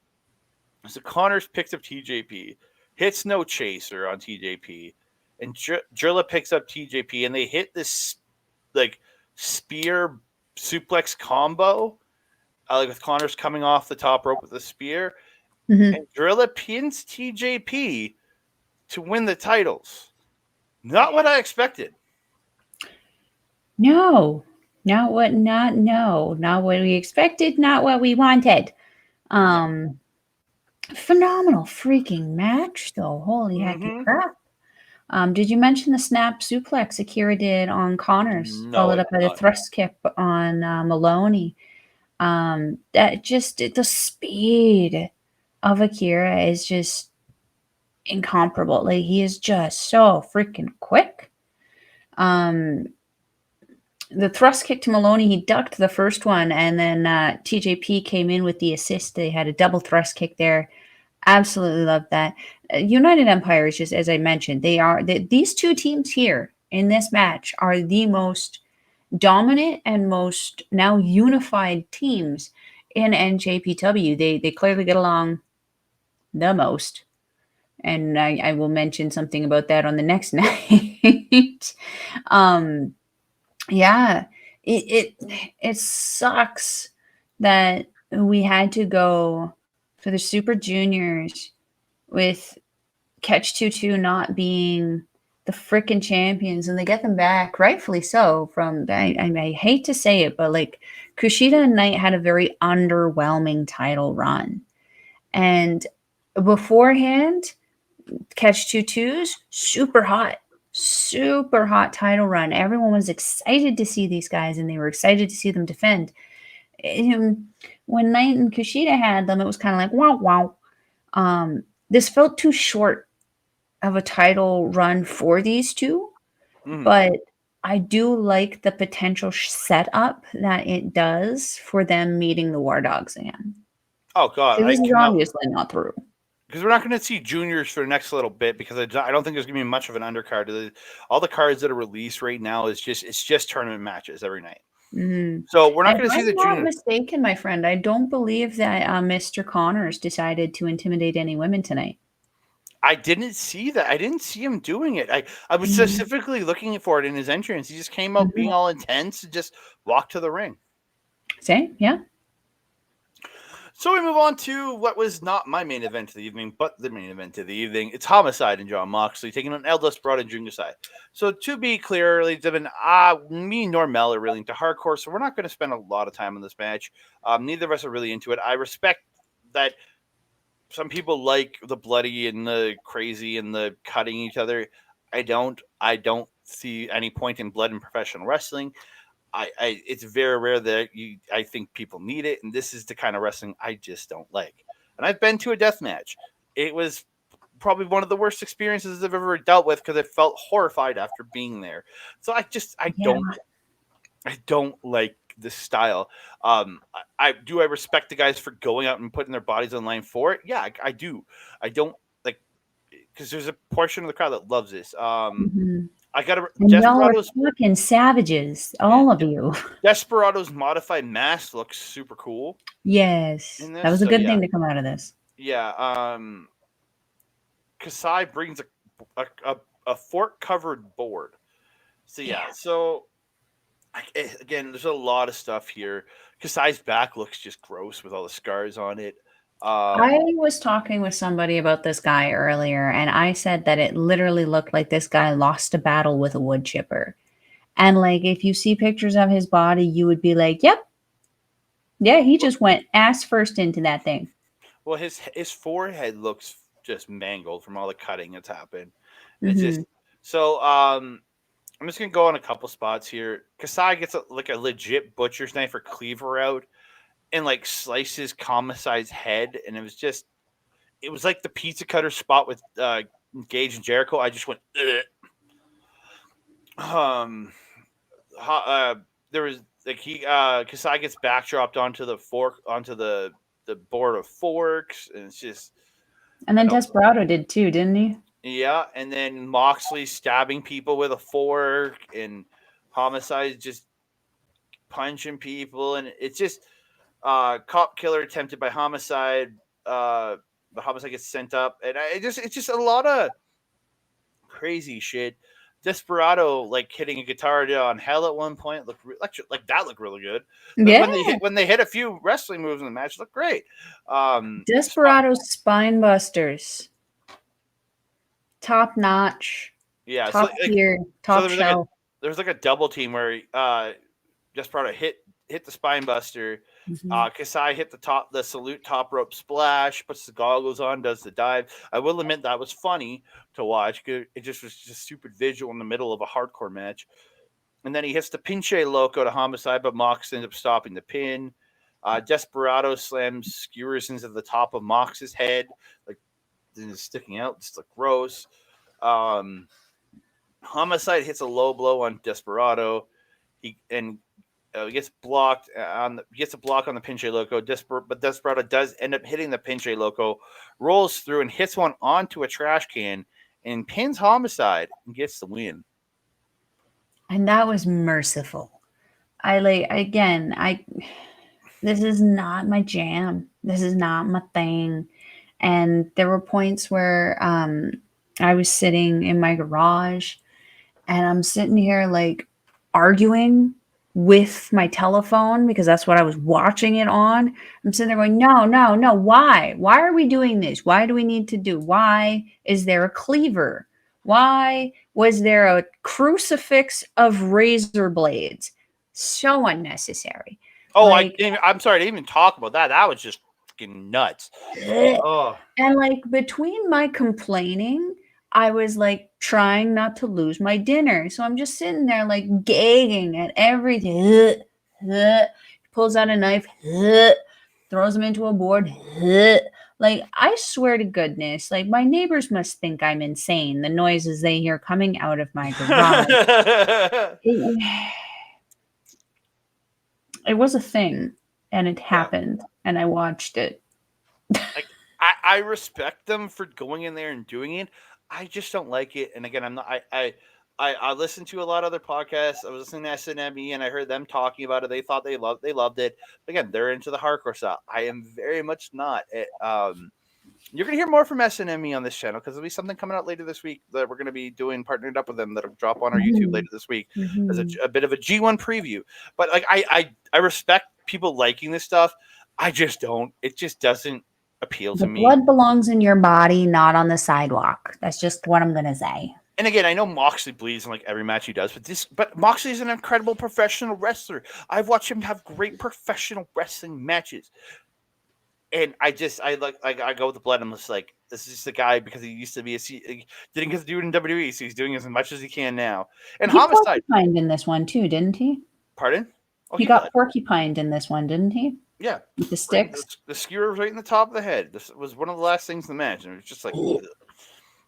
So Connors picks up TJP, hits no chaser on TJP, and Drilla picks up TJP, and they hit this like spear suplex combo, like with Connors coming off the top rope with a spear, mhm. and Drilla pins TJP to win the titles. Not what I expected. No, not what we expected, not what we wanted. No. Um, Phenomenal freaking match, though. Holy heck Mm-hmm. crap! Did you mention the snap suplex Akira did on Connors, No, followed I up did by the not. thrust kick on Maloney? That just the speed of Akira is just incomparable. Like he is just so freaking quick. Um, the thrust kick to Maloney, he ducked the first one, and then TJP came in with the assist. They had a double thrust kick there. Absolutely love that. United Empire is just, as I mentioned, these two teams here in this match are the most dominant and most now unified teams in NJPW. They clearly get along the most, and I will mention something about that on the next night. um, yeah, it sucks that we had to go for the Super Juniors with Catch 22 not being the frickin' champions, and they get them back, rightfully so. From I hate to say it, but like Kushida and Knight had a very underwhelming title run, and beforehand, Catch 22's super hot title run. Everyone was excited to see these guys, and they were excited to see them defend. When Knight and Kushida had them, it was kind of like wow, wow. This felt too short of a title run for these two, but I do like the potential setup that it does for them meeting the War Dogs again. Oh God, This is obviously not through. Because we're not going to see juniors for the next little bit, because I don't think there's going to be much of an undercard. All the cards that are released right now is just tournament matches every night. Mm-hmm. So we're not going to see the juniors. I'm not juniors. mistaken, my friend. I don't believe that Mr. Connors decided to intimidate any women tonight. I didn't see that. I didn't see him doing it. I was specifically looking for it in his entrance. He just came out being all intense and just walked to the ring. Say, yeah. So we move on to what was not my main event of the evening, but the main event of the evening. It's Homicide and John Moxley taking on El Desperado and Junior Side. So to be clear, ladies and gentlemen, me nor Mel are really into hardcore, so we're not going to spend a lot of time on this match. Neither of us are really into it. I respect that some people like the bloody and the crazy and the cutting each other. I don't see any point in blood in professional wrestling. It's very rare that I think people need it, and this is the kind of wrestling I just don't like. And I've been to a death match. It was probably one of the worst experiences I've ever dealt with, because I felt horrified after being there. So I don't like this style. I respect the guys for going out and putting their bodies on line for it. Yeah, I do. I don't like, because there's a portion of the crowd that loves this. I got to Desperado's fucking savages, all of you. Desperado's modified mask looks super cool. Yes, that was a good thing to come out of this. Yeah, Kasai brings a fork covered board. So so again, there's a lot of stuff here. Kasai's back looks just gross with all the scars on it. I was talking with somebody about this guy earlier, and I said that it literally looked like this guy lost a battle with a wood chipper. And like, if you see pictures of his body, you would be like, "Yep, yeah, he just went ass first into that thing." Well, his forehead looks just mangled from all the cutting that's happened. It's just so. I'm just gonna go on a couple spots here. Kasai gets a legit butcher's knife or cleaver out, and like slices Homicide's head, and it was like the pizza cutter spot with Gage and Jericho. I just went. There was like Kasai gets backdropped onto the board of forks, and it's just. And then Desperado did too, didn't he? Yeah, and then Moxley stabbing people with a fork, and Homicide just punching people, and it's just cop killer attempted by Homicide. But Homicide gets sent up, and it's just a lot of crazy shit. Desperado like hitting a guitar on Hell at one point looked like that looked really good. Yeah, when they hit a few wrestling moves in the match, looked great. Desperado's spine busters, top notch. Yeah, top tier, top shelf. There was like a double team where Desperado hit the spine buster. Kasai hit the salute top rope splash, puts the goggles on, does the dive. I will admit that was funny to watch. It just was just stupid visual in the middle of a hardcore match. And then he hits the pinche loco to Homicide, but Mox ends up stopping the pin. Desperado slams skewers into the top of Mox's head, like sticking out, just like gross. Homicide hits a low blow on Desperado. He gets blocked gets a block on the pinche loco. But Desperado does end up hitting the pinche loco, rolls through and hits one onto a trash can and pins Homicide and gets the win. And that was merciful. This is not my jam. This is not my thing. And there were points where I was sitting in my garage, and I'm sitting here like arguing with my telephone because that's what I was watching it on. I'm sitting there going, no, no, no. Why? Why are we doing this? Why do we need to do? Why is there a cleaver? Why was there a crucifix of razor blades? So unnecessary. Oh, Like, I'm sorry to even talk about that. That was just freaking nuts. Oh. and like between my complaining, I was like trying not to lose my dinner. So I'm just sitting there like gagging at everything. Pulls out a knife, throws him into a board. Like, I swear to goodness, like my neighbors must think I'm insane. The noises they hear coming out of my garage. It was a thing, and it happened, and I watched it. Like, I respect them for going in there and doing it. I just don't like it. And again, I'm not. I listened to a lot of other podcasts. I was listening to SNME, and I heard them talking about it. They thought they loved it. But again, they're into the hardcore stuff. I am very much not. You're gonna hear more from SNME on this channel because there'll be something coming out later this week that we're gonna be doing, partnered up with them, that'll drop on our YouTube later this week as a bit of a G1 preview. But like, I respect people liking this stuff. I just don't. It just doesn't appeal to me. Blood belongs in your body, not on the sidewalk. That's just what I'm gonna say. And again, I know Moxley bleeds in like every match he does, but Moxley is an incredible professional wrestler. I've watched him have great professional wrestling matches. And I go with the blood. I'm just like, this is just a guy because he used to be didn't get to do it in WWE, so he's doing as much as he can now. And he Homicide porcupined in this one too, didn't he? Pardon? Oh, he got porcupined in this one, didn't he? Yeah, with the sticks. Right, the skewer was right in the top of the head. This was one of the last things in the match, and it was just like,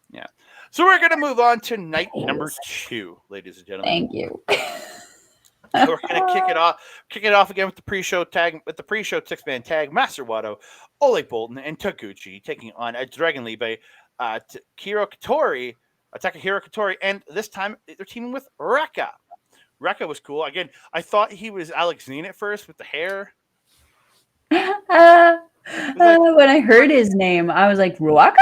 yeah. So we're gonna move on to night number 2, ladies and gentlemen. Thank you. We're gonna kick it off again with the pre-show 6-man tag. Master Wato, Ole Bolton, and Taguchi taking on a Dragon Lee, Takahiro Katori, and this time they're teaming with Rekka. Rekka was cool. Again, I thought he was Alex Zane at first with the hair. When I heard his name, I was like, Ruaka?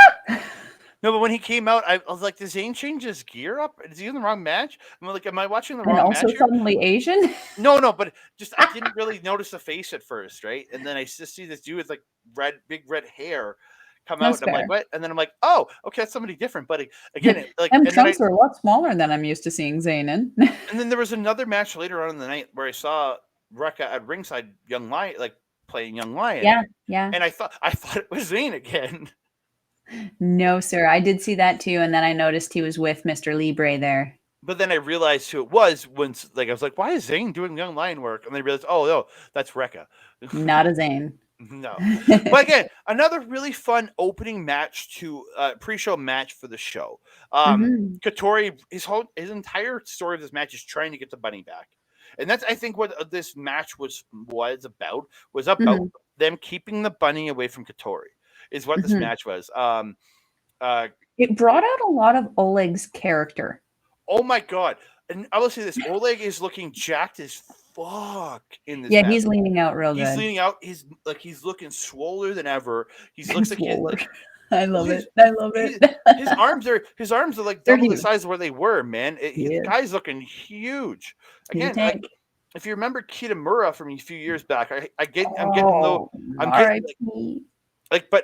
No, but when he came out, I was like, does Zane change his gear up? Is he in the wrong match? I'm like, am I watching the wrong match? And also suddenly Asian? No, but just I didn't really notice the face at first, right? And then I just see this dude with like big red hair come out, and I'm like, what? And then I'm like, oh, okay, that's somebody different. But again, trunks are a lot smaller than I'm used to seeing Zane in. And then there was another match later on in the night where I saw Rekka at ringside, Young Lion, like playing Young Lion. Yeah. And I thought it was Zane again. No, sir. I did see that too, and then I noticed he was with Mr. Libre there. But then I realized who it was once. Like I was like, why is Zane doing Young Lion work? And then I realized, oh no, that's Rekka. Not a Zane. No. But again, another really fun opening match to pre-show match for the show. Katori, his entire story of this match is trying to get the bunny back. And that's, I think, what this match was about them keeping the bunny away from Katori, is what this match was. It brought out a lot of Oleg's character. Oh my God. And I will say this, Oleg is looking jacked as fuck in this match. He's leaning out real good. He's leaning out. He's looking swoller than ever. He looks like I love it. I love it. His arms are like double the size of where they were, man. The guy's looking huge. Again, if you remember Kitamura from a few years back, but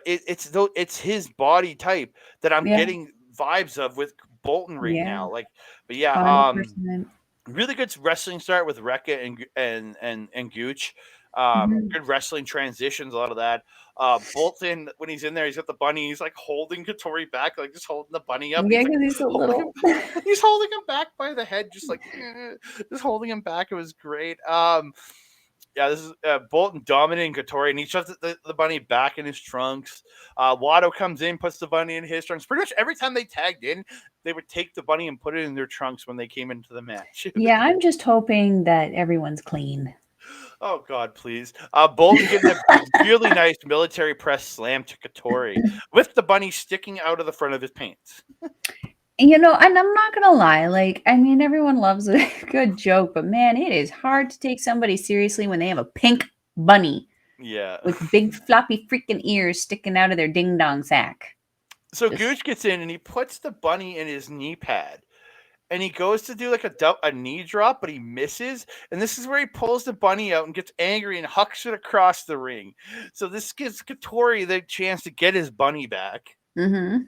it's his body type that I'm getting vibes of with Bolton right now. Really good wrestling start with Rekka and Gooch. Good wrestling transitions, a lot of that. Bolton, when he's in there, he's got the bunny. He's like holding Katori back, like just holding the bunny up. Yeah, because he's so little. He's holding him back by the head, just like just holding him back. It was great. This is Bolton dominating Katori, and he shoves the bunny back in his trunks. Wato comes in, puts the bunny in his trunks. Pretty much every time they tagged in, they would take the bunny and put it in their trunks when they came into the match. Yeah, I'm just hoping that everyone's clean. Oh, God, please. Bolton getting a really nice military press slam to Katori with the bunny sticking out of the front of his pants. And I'm not going to lie. Everyone loves a good joke, but man, it is hard to take somebody seriously when they have a pink bunny. Yeah. With big floppy freaking ears sticking out of their ding-dong sack. So Gooch gets in and he puts the bunny in his knee pad. and he goes to do like a knee drop, but he misses. And this is where he pulls the bunny out and gets angry and hucks it across the ring. So this gives Katori the chance to get his bunny back. Mm-hmm.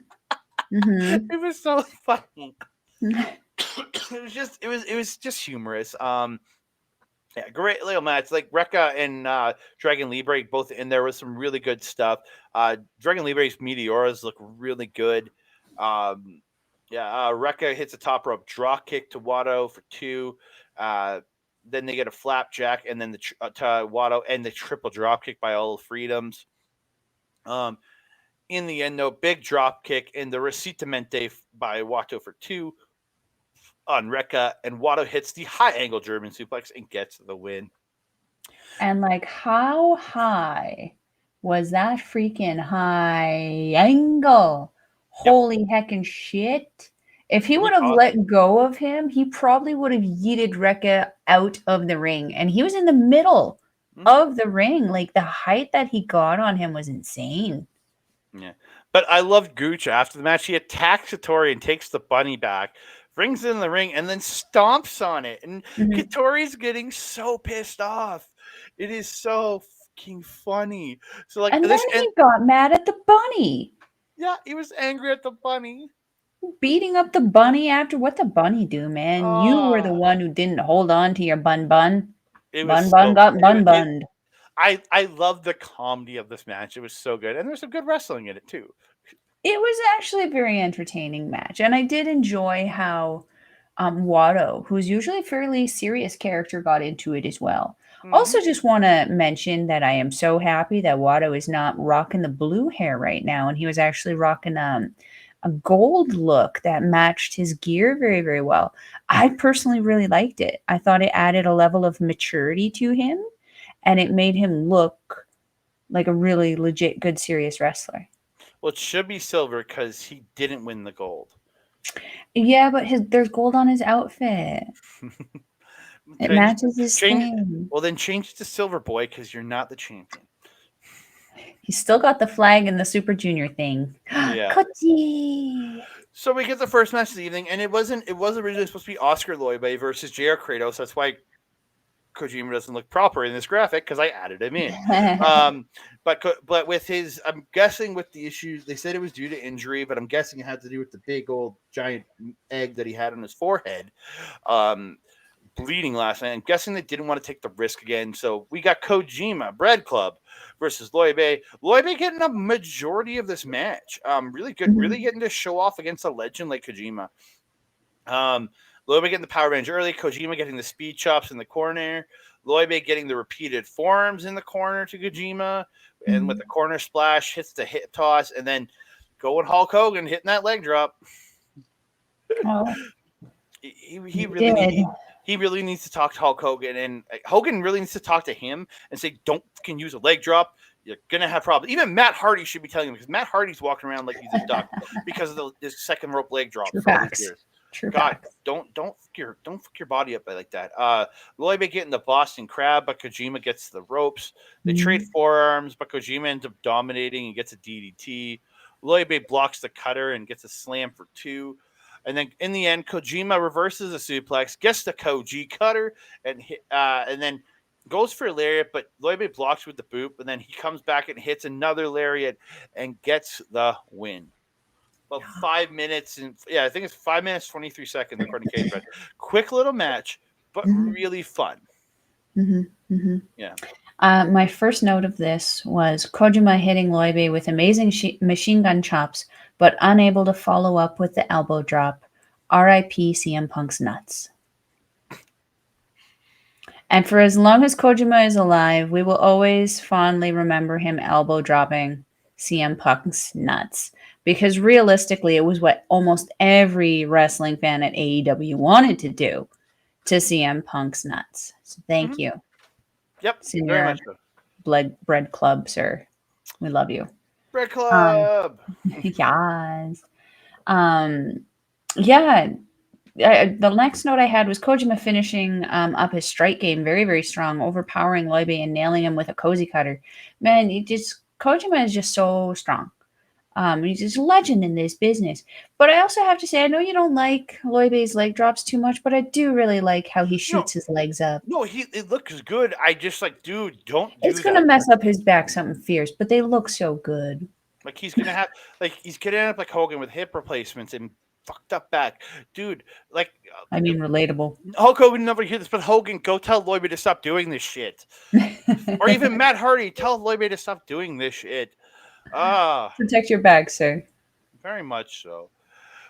Mm-hmm. It was so funny. It was just humorous. Yeah, great little match. Like Rekka and Dragon Libre both in there with some really good stuff. Dragon Libre's Meteoras look really good. Um, yeah, Rekka hits a top rope drop kick to Watto for 2. Then they get a flapjack, and then to Watto, and the triple drop kick by All Freedoms. Um, in the end, though, big drop kick and the Recitamente by Watto for 2 on Rekka, and Watto hits the high angle German suplex and gets the win. And like, how high was that freaking high angle? Yep. Holy heckin' shit. If he would have Awesome. let go of him, he probably would have yeeted Rekka out of the ring. And he was in the middle of the ring. Like, the height that he got on him was insane. Yeah. But I loved Gooch after the match. He attacks Katori and takes the bunny back, brings it in the ring, and then stomps on it. And Katori's getting so pissed off. It is so fucking funny. So like And this, then he got mad at the bunny. Yeah, he was angry at the bunny. Beating up the bunny after what the bunny do, man? You were the one who didn't hold on to your bun. It Bun was got bunned. I love the comedy of this match. It was so good, and there's some good wrestling in it too. It was actually a very entertaining match, and I did enjoy how Watto, who's usually a fairly serious character, got into it as well. Also, just want to mention that I am so happy that Watto is not rocking the blue hair right now, and he was actually rocking a gold look that matched his gear very, very well. I personally really liked it. I thought it added a level of maturity to him, and it made him look like a really legit, good, serious wrestler. Well, it should be silver because he didn't win the gold. Yeah, but there's gold on his outfit. It matches his thing. Well, then change it to silver, boy, because you're not the champion. He's still got the flag and the Super Junior thing. Yeah. Koji! So we get the first match of the evening, and it was originally supposed to be Oscar Loibe versus JR Kratos. That's why Kojima doesn't look proper in this graphic because I added him in. But with his, I'm guessing with the issues, they said it was due to injury, but I'm guessing it had to do with the big old giant egg that he had on his forehead, bleeding last night. I'm guessing they didn't want to take the risk again. So we got Kojima Bread Club versus Loibe. Loibe getting a majority of this match. Really good, really getting to show off against a legend like Kojima. Loibe getting the power range early. Kojima getting the speed chops in the corner. Loibe getting the repeated forearms in the corner to Kojima. And with the corner splash, hits the hip toss. And then going Hulk Hogan, hitting that leg drop. Oh, He really needs to talk to Hulk Hogan. And Hogan really needs to talk to him and say, don't fucking use a leg drop. You're going to have problems. Even Matt Hardy should be telling him because Matt Hardy's walking around like he's a duck because of his second rope leg drop. True facts. True God, facts. don't fuck your body up like that. Loibe getting the Boston Crab, but Kojima gets the ropes. They trade forearms, but Kojima ends up dominating and gets a DDT. Loibe blocks the cutter and gets a slam for 2. And then in the end, Kojima reverses a suplex, gets the Koji cutter, and then goes for a lariat, but Loibe blocks with the boot, and then he comes back and hits another lariat and gets the win. About 5 minutes, and I think it's 5 minutes 23 seconds according to Cage. Quick little match, but really fun. Yeah. My first note of this was Kojima hitting Loibe with amazing machine gun chops, but unable to follow up with the elbow drop. R.I.P. CM Punk's nuts. And for as long as Kojima is alive, we will always fondly remember him elbow dropping CM Punk's nuts. Because realistically, it was what almost every wrestling fan at AEW wanted to do to CM Punk's nuts. So thank you. Yep, Senior very much so. Bread Club, sir. We love you. Bread Club! Yes. Yeah. The next note I had was Kojima finishing up his strike game very, very strong, overpowering Loibe and nailing him with a cozy cutter. Man, Kojima is just so strong. He's just a legend in this business. But I also have to say, I know you don't like Loibe's leg drops too much, but I do really like how he No, shoots his legs up. no, it looks good. I just like, dude, don't It's do gonna that. mess up his back something fierce, but they look so good. Like he's gonna have he's gonna end up like Hogan with hip replacements and fucked up back, dude. Like I mean, relatable. Hulk Hogan never hear this, but Hogan, go tell Loibe to stop doing this shit. Or even Matt Hardy, tell Loibe to stop doing this shit. Ah, Protect your back, sir. very much so.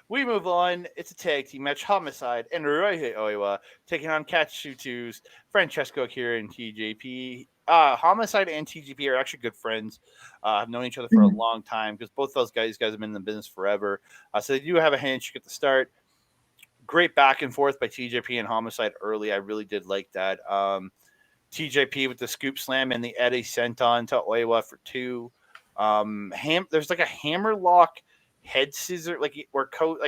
We move on. It's a tag team match. Homicide and Ryohei Oiwa taking on Katsutu's Francesco Akira and TJP. Homicide and TJP are actually good friends. I've known each other for a long time because both those guys have been in the business forever. So they do have a handshake at the start. Great back and forth by TJP and Homicide early. I really did like that. TJP with the scoop slam and the Eddie senton to Oiwa for 2. There's like a hammer lock head scissor, like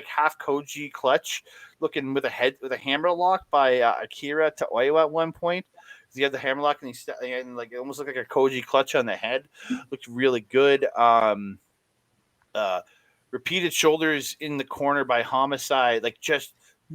half Koji clutch looking with a hammer lock by Akira to Oiwa at one point. He had the hammer lock and like it almost looked like a Koji clutch on the head. Looked really good. Repeated shoulders in the corner by Homicide, like just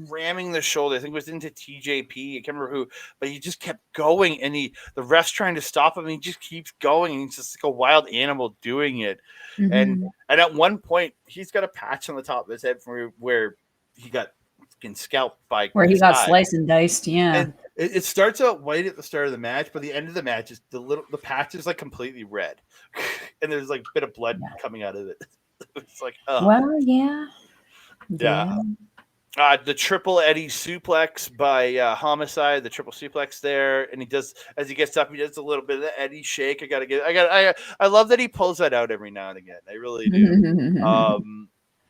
ramming the shoulder. I think it was into TJP. I can't remember who, but he just kept going, and the ref's trying to stop him. And he just keeps going, and he's just like a wild animal doing it. And at one point, he's got a patch on the top of his head from where he got fucking scalped by where he got sliced and diced. Yeah, and it starts out white at the start of the match, but the end of the match is the patch is like completely red, and there's like a bit of blood coming out of it. It's like, oh. Well, yeah. The triple Eddie suplex by Homicide, the triple suplex there, and he does as he gets up, he does a little bit of the Eddie shake. I love that he pulls that out every now and again. I really do.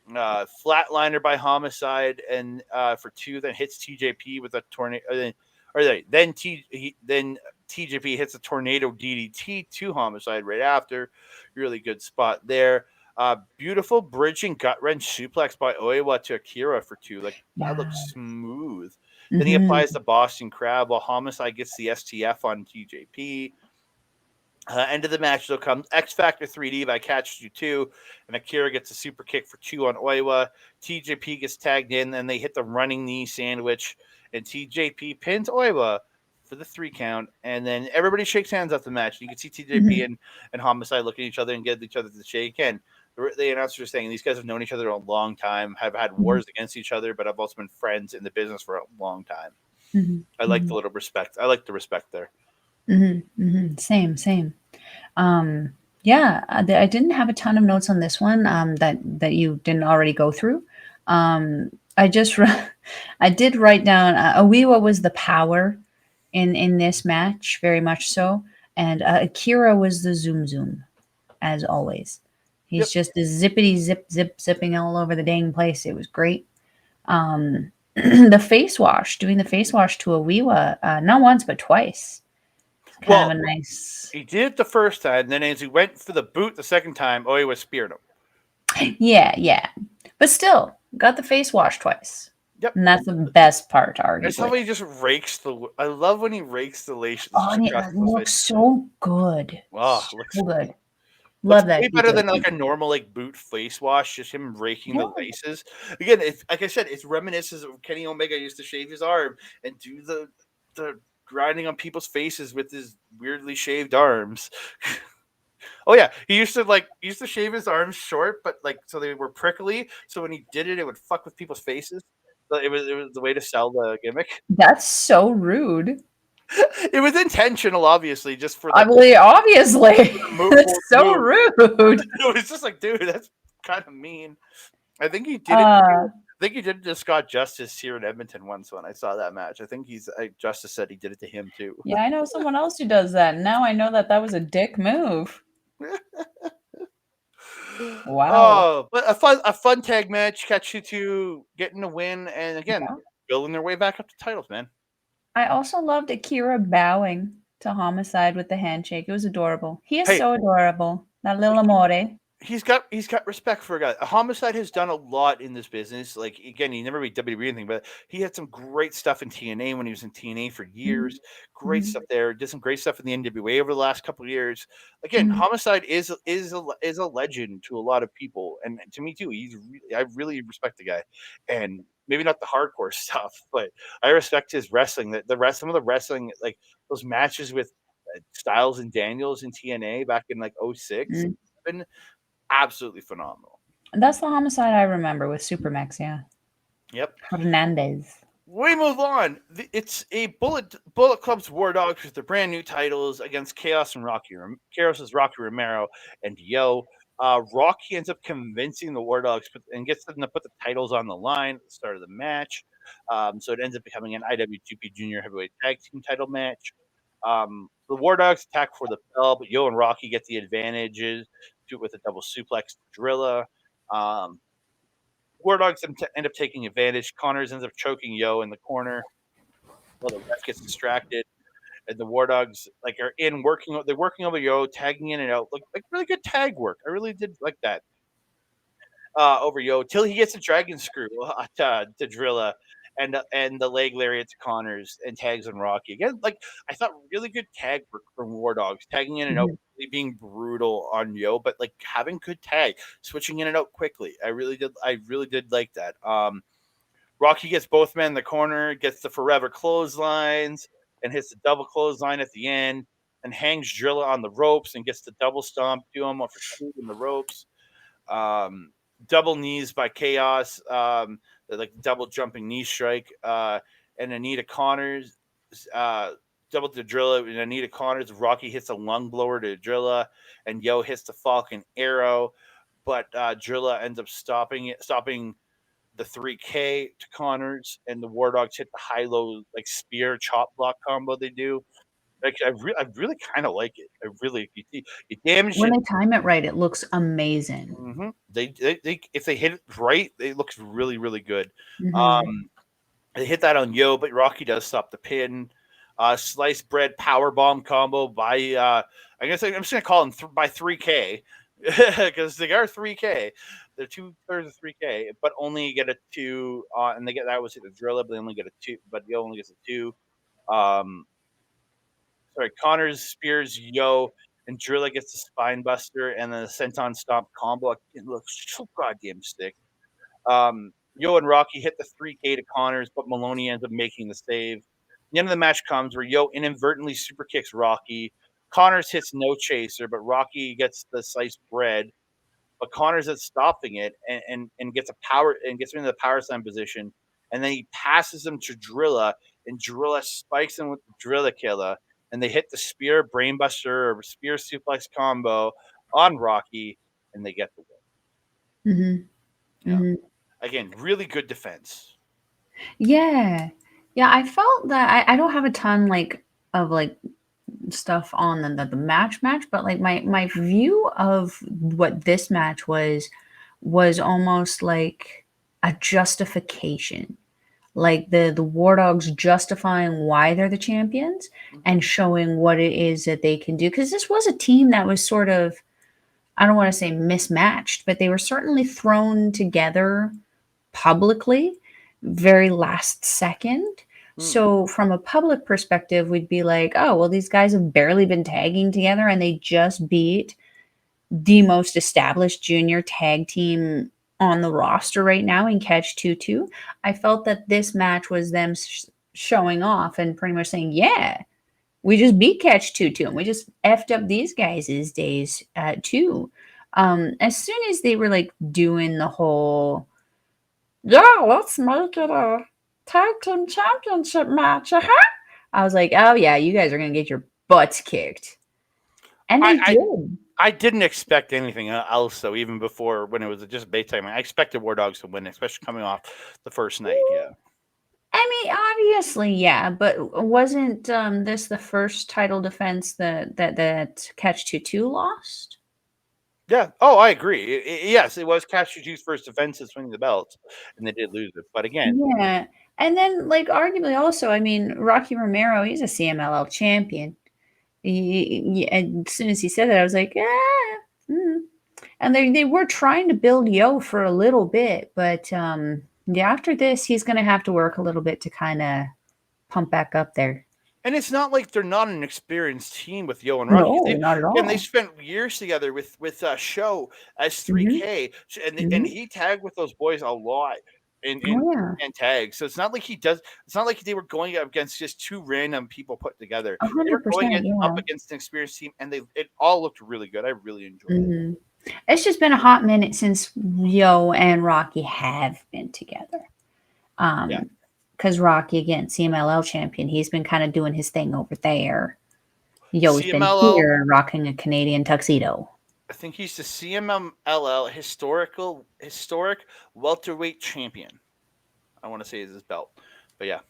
Flatliner by Homicide and for 2, then hits TJP with a tornado. Then TJP hits a tornado DDT to Homicide right after. Really good spot there. Beautiful bridging gut wrench suplex by Oiwa to Akira for 2. Like that looks smooth. Then he applies the Boston Crab while Homicide gets the STF on TJP. End of the match though comes X Factor 3D by Katsutu, and Akira gets a super kick for 2 on Oiwa. TJP gets tagged in, and they hit the running knee sandwich, and TJP pins Oiwa for the 3 count, and then everybody shakes hands after the match. You can see TJP and Homicide look at each other and get each other to shake. And the announcers are saying these guys have known each other a long time, have had wars against each other, but have also been friends in the business for a long time. I like the little respect. I like the respect there. Same. I didn't have a ton of notes on this one that you didn't already go through. I did write down Oiwa was the power in this match, very much so, and Akira was the zoom as always. He's just the zippity zipping all over the dang place. It was great. The face wash, doing the face wash to Oiwa, not once but twice. Kind of a nice. He did it the first time, then as he went for the boot the second time, Oiwa speared him. Yeah, but still got the face wash twice. Yep, and that's the best part. Arguably, it's how he just rakes the. I love when he rakes the lace. It looks so good. Oh, looks so good. Love that. Way better than like a normal like boot face wash. Just him raking the laces. Again, like I said, it's reminiscent of Kenny Omega used to shave his arm and do the grinding on people's faces with his weirdly shaved arms. Oh yeah, he used to shave his arms short, but like so they were prickly. So when he did it, it would fuck with people's faces. So it was the way to sell the gimmick. That's so rude. It was intentional, obviously, just for. Obviously, it's so rude. It was just like, dude, that's kind of mean. I think he did it. I think he did it to Scott Justice here in Edmonton once when I saw that match. I think Justice said he did it to him too. Yeah, I know someone else who does that. Now I know that was a dick move. Wow. Oh, but a fun tag match. Katsutu getting a win, and again building their way back up to titles, man. I also loved Akira bowing to Homicide with the handshake. It was adorable. He is so adorable. That little amore. he's got respect for a guy. Homicide has done a lot in this business. Like again, he never made WWE anything, but he had some great stuff in TNA when he was in TNA for Mhm. years. Great Mhm. stuff there. Did some great stuff in the NWA over the last couple of years. Again, Mhm. Homicide is a legend to a lot of people, and to me too. I really respect the guy, and maybe not the hardcore stuff, but I respect his wrestling. Some of the wrestling, like those matches with Styles and Daniels in TNA back in like '06. Mm. Absolutely phenomenal. That's the Homicide I remember with Supermax, yeah. Yep. Hernandez. We move on. It's a Bullet Club's War Dogs with their brand new titles against Chaos's Rocky Romero and Yo. Rocky ends up convincing the War Dogs and gets them to put the titles on the line at the start of the match. So it ends up becoming an IWGP Junior Heavyweight Tag Team title match. The War Dogs attack for the bell, but Yo and Rocky get the advantages with a double suplex to Drilla. Um, War Dogs end up taking advantage. Connors ends up choking Yo in the corner while the ref gets distracted. And the War Dogs are in working. They're working over Yo, tagging in and out, like really good tag work. I really did like that over Yo till he gets a dragon screw to Drilla. And the leg lariat to Connors and tags on Rocky again. Like I thought, really good tag work from War Dogs, tagging in and out, Mhm. really being brutal on Yo, but like having good tag, switching in and out quickly. I really did. I really did like that. Rocky gets both men in the corner, gets the forever clotheslines, and hits the double clothesline at the end, and hangs Drilla on the ropes and gets the double stomp to him for 2 in the ropes. Um, Double knees by Chaos, like double jumping knee strike, and Anita Connors, uh, double to Drilla, and Anita Connors. Rocky hits a lung blower to Drilla, and Yo hits the Falcon Arrow, but Drilla ends up stopping the 3K to Connors, and the War Dogs hit the high low like spear chop block combo they do. Like I really kind of like it. I really you damage When it. they time it right, it looks amazing. They if they hit it right, it looks really really good. Mhm. Um, they hit that on Yo, but Rocky does stop the pin. Sliced bread power bomb combo by I'm just gonna call them by 3K because they are 3K. They're 2/3 of 3K, but only get a two. And they get that was the Drilla, but they only get a two. But Yo only gets a two. Um, sorry, Connors spears Yo, and Drilla gets the spine buster, and then the senton stomp combo. It looks so goddamn sick. Yo and Rocky hit the 3K to Connors, but Maloney ends up making the save. The end of the match comes where Yo inadvertently super kicks Rocky. Connors hits no chaser, but Rocky gets the sliced bread. But Connors is stopping it and gets a power and gets him into the power slam position. And then he passes him to Drilla, and Drilla spikes him with the Drilla killer. And they hit the spear brainbuster or spear suplex combo on Rocky, and they get the win. Mhm. Yeah. Mhm. Again, really good defense. Yeah. Yeah, I felt that I don't have a ton, of, stuff on the match, but, like, my view of what this match was almost like a justification. Like, the War Dogs justifying why they're the champions Mhm. and showing what it is that they can do. Because this was a team that was sort of, I don't wanna say mismatched, but they were certainly thrown together publicly very last second. Mm. So from a public perspective, we'd be like, "Oh, well, these guys have barely been tagging together and they just beat the most established junior tag team on the roster right now in Catch 2-2." I felt that this match was them showing off and pretty much saying, "Yeah, we just beat Catch 2-2 and we just effed up these guys' days too." As soon as they were like doing the whole, "Yeah, let's make it a tag team championship match," I was like, "Oh yeah, you guys are gonna get your butts kicked," and I, they I did. I didn't expect anything else though. Even before when it was just Baytime, I expected War Dogs to win, especially coming off the first night. Yeah. I mean, obviously, yeah, but wasn't this the first title defense that Catch 2-2 lost? Yeah. Oh, I agree. Yes, it was Cash Juice's first defense since winning the belt, and they did lose it. But again, Yeah, and then like arguably also, I mean, Rocky Romero, he's a CMLL champion. And as soon as he said that, I was like, "Ah." Mm. And they were trying to build Yo for a little bit, but yeah, after this, he's going to have to work a little bit to kind of pump back up there. And it's not like they're not an experienced team with Yo and Rocky. No, not at And they all. spent years together with Show as Hmm. 3K, and Hmm. he tagged with those boys a lot in Oh yeah, and tags. So it's not like he does. It's not like they were going up against just two random people put together. They were going 100%. up Yeah. against an experienced team, and it all looked really good. I really enjoyed it. Hmm. It's just been a hot minute since Yo and Rocky have been together. Yeah, Because Rocky, again, CMLL champion, he's been kind of doing his thing over there. Yo's been CMLL. here rocking a Canadian tuxedo. I think he's the CMLL historic welterweight champion. I want to say is his belt, but yeah.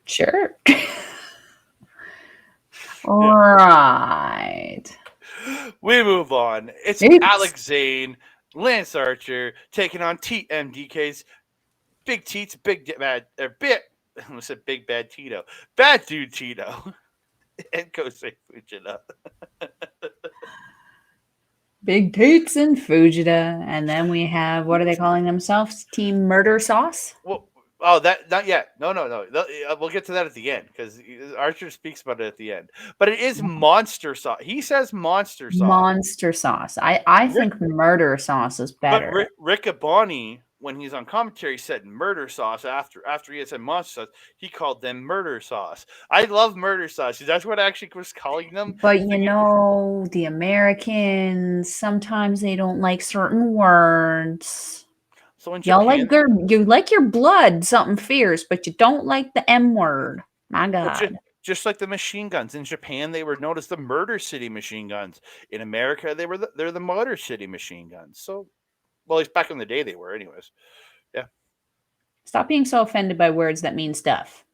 Sure. Yeah. Right. We move on. It's It's Alex Zane, Lance Archer taking on TMDK's Big Teats, Big Bad, or Bit. I almost said Big Bad Tito, Bad Dude Tito, and Kosei Fujita. Big Tates and Fujita. And then we have, what are they calling themselves? Team Murder Sauce? Well, oh, that not yet. No. We'll get to that at the end because Archer speaks about it at the end. But it is monster sauce. He says monster sauce. Monster Sauce. I Rick, think Murder Sauce is but better. Rick Abani, when he's on commentary, said murder sauce after he had said monster sauce. He called them murder sauce. I love murder sauce. That's what I actually was calling them. But you know, the Americans, sometimes they don't like certain words. So in Y'all like Japan, you like your blood, something fierce, but you don't like the M word. My well, God. just like the machine guns in Japan, they were known as the Murder City machine guns. In America, they're the Motor City machine guns. So, well, at least back in the day, they were, anyways. Yeah, Stop being so offended by words that mean stuff.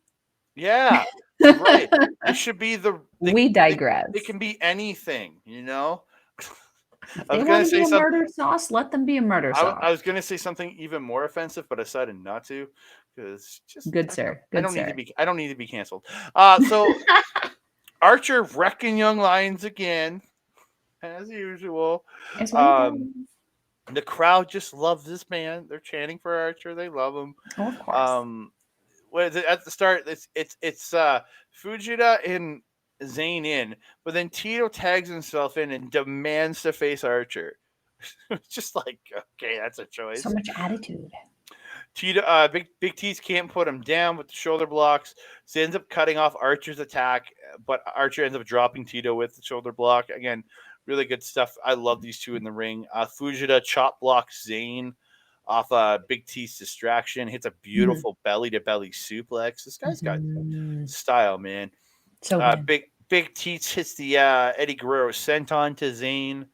yeah, right. They should be We they digress. can be anything, you know. If I they was want gonna to be say a something. murder sauce, let them be a murder I sauce. was gonna say something even more offensive, but I decided not to because just Good sir. I Good don't need to sir. be canceled. So Archer wrecking Young Lions again as usual. It's what he does. Um, the crowd just loves this man. They're chanting for Archer. They love him. Oh, of course. Um, what is it at the start? It's Fujita and Zayn in, but then Tito tags himself in and demands to face Archer. It's just like, okay, that's a So choice. much attitude. Tito, Big T's can't put him down with the shoulder blocks. So he ends up cutting off Archer's attack, but Archer ends up dropping Tito with the shoulder block. Again, really good stuff. I love these two in the ring. Fujita chop blocks Zayn off Big T's distraction. Hits a Mhm. beautiful belly to belly suplex. This guy's got Mhm. style, man. So good. Big Teats hits the Eddie Guerrero senton to Zayn.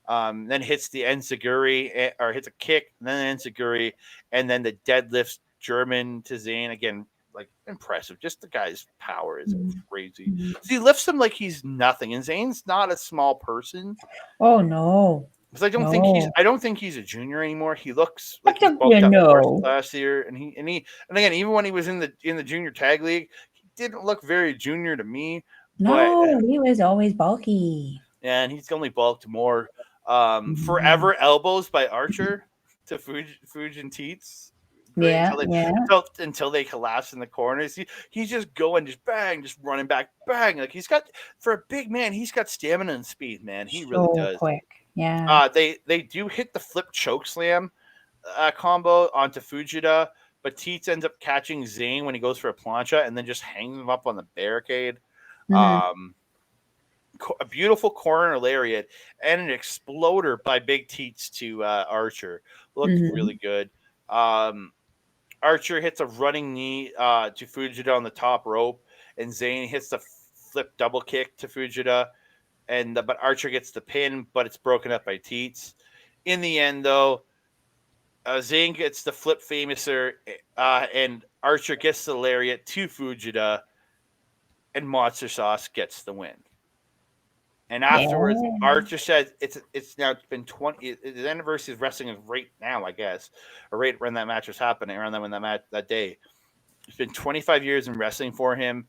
Then hits the enziguri or hits a kick, and then enziguri, and then the deadlifts German to Zayn again. Like impressive, just the guy's power is Mhm. crazy. Mhm. So he lifts him like he's nothing, and Zayn's not a small person. Oh no. Because No. I don't think he's a junior anymore. He looks What like he's the you bulked up more since know? last year, and again, even when he was in the junior tag league, he didn't look very junior to me. But No, he was always bulky. and he's only bulked more. Mhm. Forever elbows by Archer to Fujin Teats. Great Yeah, yeah. until they collapse in the corners. He's just going, just bang, just running back, bang. Like he's got for a big man, he's got stamina and speed, man. He really So does. quick. Yeah. They do hit the flip choke slam combo onto Fujita, but Teats ends up catching Zayn when he goes for a plancha and then just hangs him up on the barricade. Mhm. Um, a beautiful corner lariat and an exploder by Big Teats to Archer. Looked Mhm. really good. Um, Archer hits a running knee to Fujita on the top rope, and Zayn hits the flip double kick to Fujita, but Archer gets the pin, but it's broken up by Teats. In the end, though, Zayn gets the flip famouser, and Archer gets the lariat to Fujita, and Monster Sauce gets the win. And afterwards, Yeah. Archer said it's now been 20. The anniversary of wrestling is right now, I guess, or right when that match was happening, around that when that day. It's been 25 years in wrestling for him,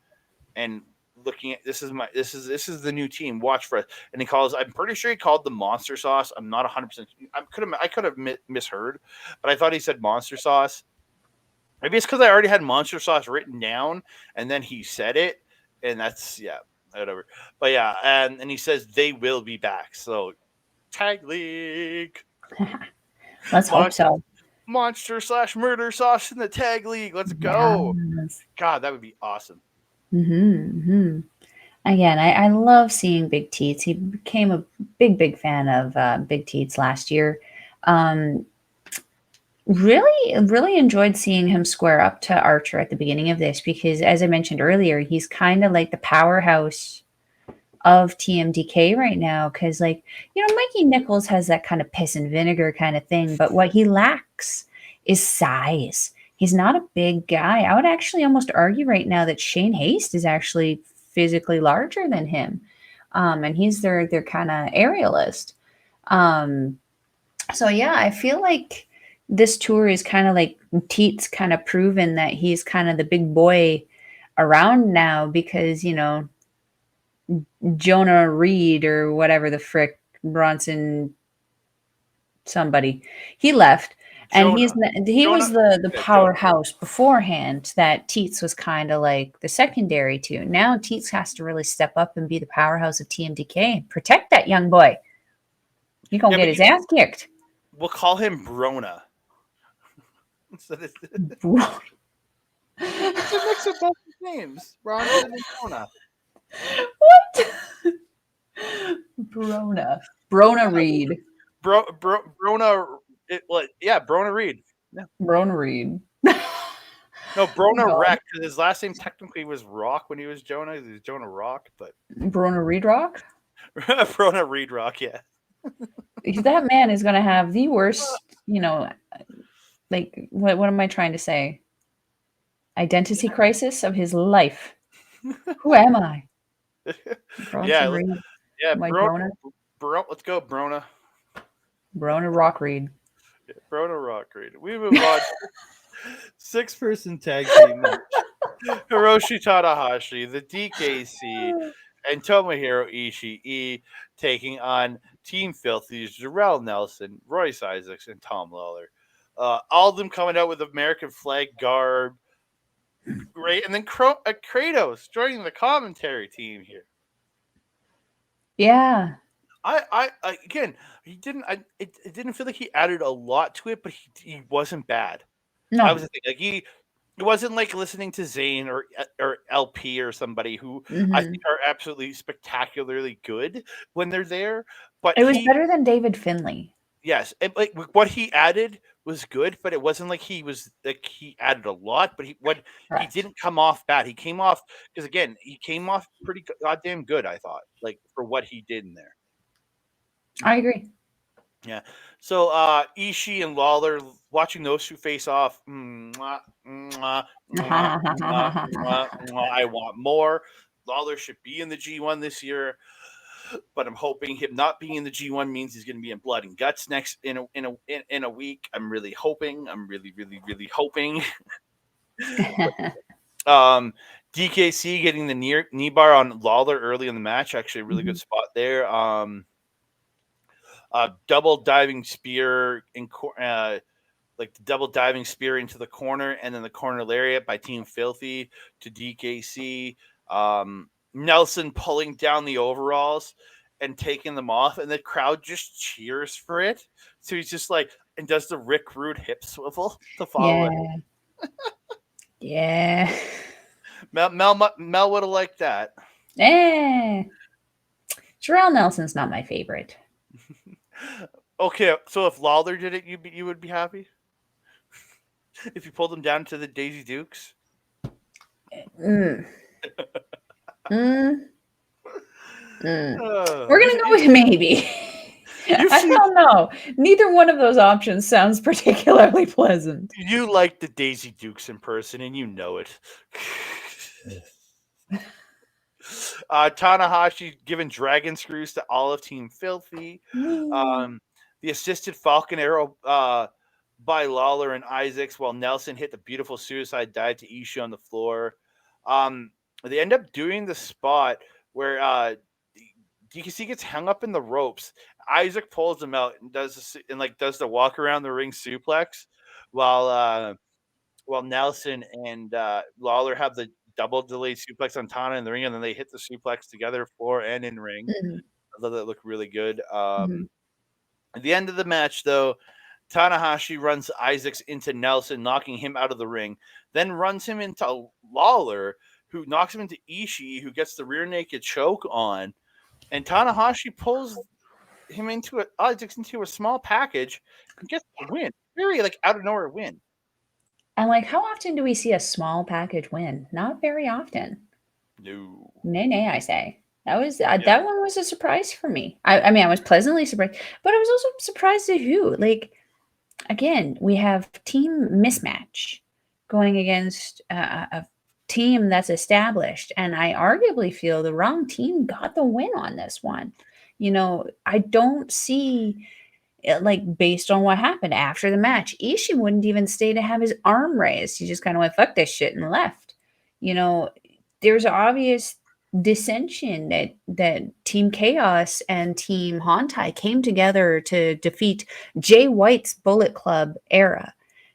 and looking at this is the new team. Watch for it. And he calls. I'm pretty sure he called the monster sauce. I'm not 100%. I could have misheard, but I thought he said monster sauce. Maybe it's because I already had monster sauce written down, and then he said it, and that's yeah, whatever. But yeah, and he says they will be back. So tag league. Let's hope Monster, so. monster/murder sauce in the tag league. Let's go. Yes. God, that would be awesome. Again, I love seeing Big Teats. He became a big fan of Big Teats last year. Um, really enjoyed seeing him square up to Archer at the beginning of this because, as I mentioned earlier, he's kind of like the powerhouse of TMDK right now. Because, like, Mikey Nichols has that kind of piss and vinegar kind of thing, but what he lacks is size. He's not a big guy. I would actually almost argue right now that Shane Haste is actually physically larger than him, and he's their kind of aerialist. Um, so yeah, I feel like this tour is kind of like Teet's kind of proven that he's kind of the big boy around now because, Jonah Reed or whatever the frick Bronson somebody, he left and he Jonah, was the yeah, Jonah. powerhouse beforehand that Teets was kind of like the secondary to. Now Teets has to really step up and be the powerhouse of TMDK and protect that young boy. He gonna Yeah, get but his ass kicked. we'll call him Brona. Bro- It's a mix of both names, Bronson and Brona. what? Brona Reed. Brona. Brona Reed. Yeah. Brona Reed. No, Brona God. Wreck, because his last name technically was Rock when he was Jonah. He was Jonah Rock, but Brona Reed Rock. Brona Reed Rock, yeah. That man is gonna have the worst, like what am I trying to say? Identity crisis of his life. Who am I? Bronson Yeah, Reed. yeah, Am I Brona? let's go, Brona. Brona Rock Reed. Yeah, Brona Rock Reed. We move on. 6-person tag team match. Hiroshi Tanahashi, the DKC, and Tomohiro Ishii taking on Team Filthy's Jarrell Nelson, Royce Isaacs, and Tom Lawler. All of them coming out with American flag garb. Great. And then Kratos joining the commentary team here. Yeah. I again, he didn't. It didn't feel like he added a lot to it, but he wasn't bad. That was No. the thing. Like it wasn't like listening to Zayn or LP or somebody who I Hmm. think are absolutely spectacularly good when they're there. But It was better than David Finley. yes, like what he added was good, but it wasn't like he added a lot. But he Correct. didn't come off bad. He came off because again he came off pretty goddamn good. I thought like for what he did in there. I agree. Yeah. So Ishii and Lawler watching those two face off. Mwah, mwah, mwah, mwah, mwah, mwah. I want more. Lawler should be in the G1 this year, but I'm hoping him not being in the G1 means he's going to be in Blood and Guts next in a week. I'm really hoping. I'm really hoping. um, DKC getting the knee bar on Lawler early in the match. Actually, a really good spot there. Double diving spear like the double diving spear into the corner, and then the corner lariat by Team Filthy to DKC. Nelson pulling down the overalls and taking them off, and the crowd just cheers for it. So he's just like, and does the Rick Rude hip swivel to follow it. Yeah. Yeah. Mel would have liked that. Eh. Jarrell Nelson's not my favorite. Okay, so if Lawler did it, you would be happy if you pulled him down to the Daisy Dukes. Mm. Mm. Mm. Uh, We're gonna go with maybe. I don't know. Neither one of those options sounds particularly pleasant. You like the Daisy Dukes in person, and you know it. Tanahashi giving dragon screws to all of Team Filthy. The assisted Falcon Arrow by Lawler and Isaacs, while Nelson hit the beautiful suicide dive to Ishii on the floor. they end up doing the spot where DKC gets hung up in the ropes. Isaac pulls him out and does the walk around the ring suplex, while Nelson and Lawler have the double delayed suplex on Tana in the ring, and then they hit the suplex together, floor and in ring. Mhm, I thought that looked really good. mhm. At the end of the match, though, Tanahashi runs Isaacs into Nelson, knocking him out of the ring, then runs him into Lawler, who knocks him into Ishii, who gets the rear naked choke on, and Tanahashi pulls him into Isaacs into a small package and gets the win. Very like out of nowhere win. And, like, how often do we see a small package win? Not very often. No. Nay, nay, I say. Yeah. That one was a surprise for me. I mean, I was pleasantly surprised, but I was also surprised at who. Like, again, we have team mismatch going against a team that's established, and I arguably feel the wrong team got the win on this one. I don't see like based on what happened after the match, Ishii wouldn't even stay to have his arm raised. He just kind of went fuck this shit and left. You know, there's obvious dissension that Team Chaos and Team Hontai came together to defeat Jay White's Bullet Club era.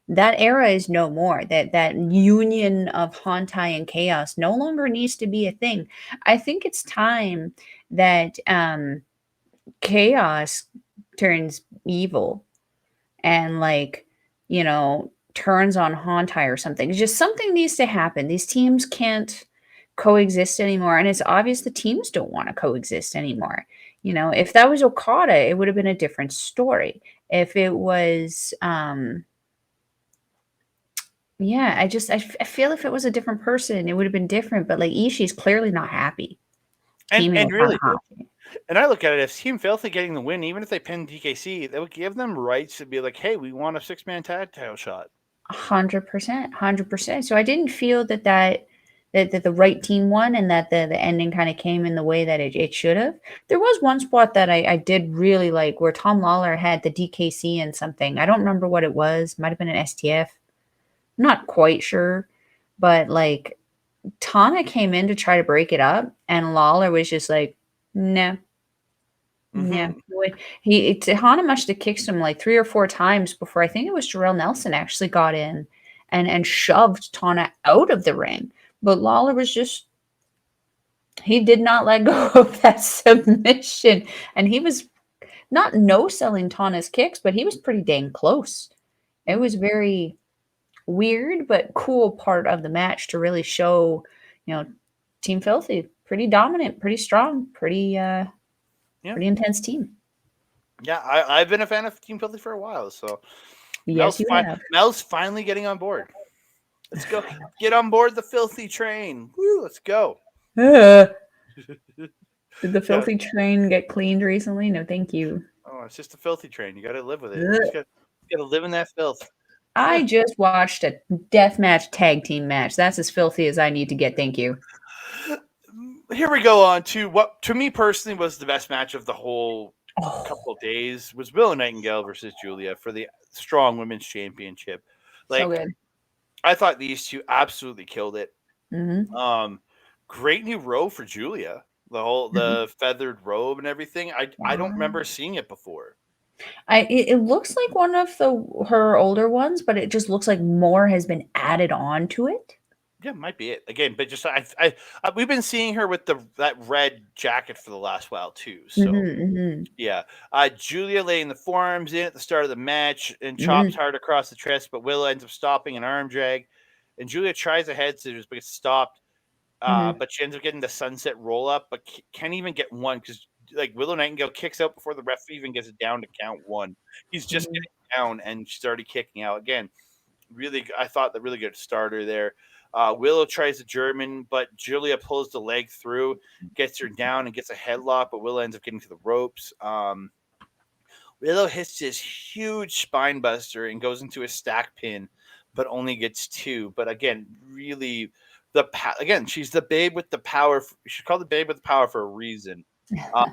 That era is no more. That union of Hontai and Chaos no longer needs to be a thing. I think it's time that Chaos turns evil and turns on Hontai or something. It's just something needs to happen. These teams can't coexist anymore, and it's obvious the teams don't want to coexist anymore. If that was Okada, it would have been a different story. If it was yeah, I feel if it was a different person, it would have been different, but like Ishii's clearly not happy teaming And with really, Tanahashi. and I look at it as Team Filthy getting the win, even if they pin DKC, that would give them rights to be like, hey, we want a 6-man tag title shot. 100%, 100%. So I didn't feel that the right team won and that the ending kind of came in the way that it should have. There was one spot that I did really like where Tom Lawler had the DKC and something. I don't remember what it was. Might have been an STF. Not quite sure. But like Tana came in to try to break it up and Lawler was just like, no, yeah, Mm-hmm. Hana must have kicked him like 3 or 4 times before I think it was Jarrell Nelson actually got in and shoved Tana out of the ring. But Lawler was just he did not let go of that submission, and he was not no selling Tana's kicks, but he was pretty dang close. It was very weird but cool part of the match to really show, Team Filthy pretty dominant, pretty strong, Yeah. pretty intense team. Yeah, I've been a fan of Team Filthy for a while, so Yes, you have. Mel's finally getting on board. Let's go. Get on board the Filthy train. Woo, let's go. Did the Yeah. filthy train get cleaned recently? No, thank you. Oh, it's just a Filthy train. You got to live with it. Ugh. You got to live in that filth. I just watched a deathmatch tag team match. That's as filthy as I need to get. Thank you. Here we go on to what to me personally was the best match of the whole Oh, couple of days was Willow Nightingale versus Julia for the Strong Women's Championship. so Like good. I thought these two absolutely killed it. Hmm. Great new robe for Julia. The feathered robe and everything. I don't Wow. remember seeing it before. It looks like one of her older ones, but it just looks like more has been added on to it. Yeah, might be it again, but just we've been seeing her with that red jacket for the last while too. So Hmm. yeah, Julia laying the forearms in at the start of the match and chops Hmm. hard across the chest, but Willow ends up stopping an arm drag, and Julia tries a head scissors but gets stopped. Hmm. But she ends up getting the sunset roll up, but can't even get one because like Willow Nightingale kicks out before the ref even gets it down to count one. He's just Hmm. getting down and she's already kicking out again. Really, I thought the really good starter there. Willow tries the German, but Julia pulls the leg through, gets her down, and gets a headlock. But Willow ends up getting to the ropes. Willow hits this huge spine buster and goes into a stack pin, but only gets 2. But again, really, again, she's the babe with the power. She's called the babe with the power for a reason. Uh,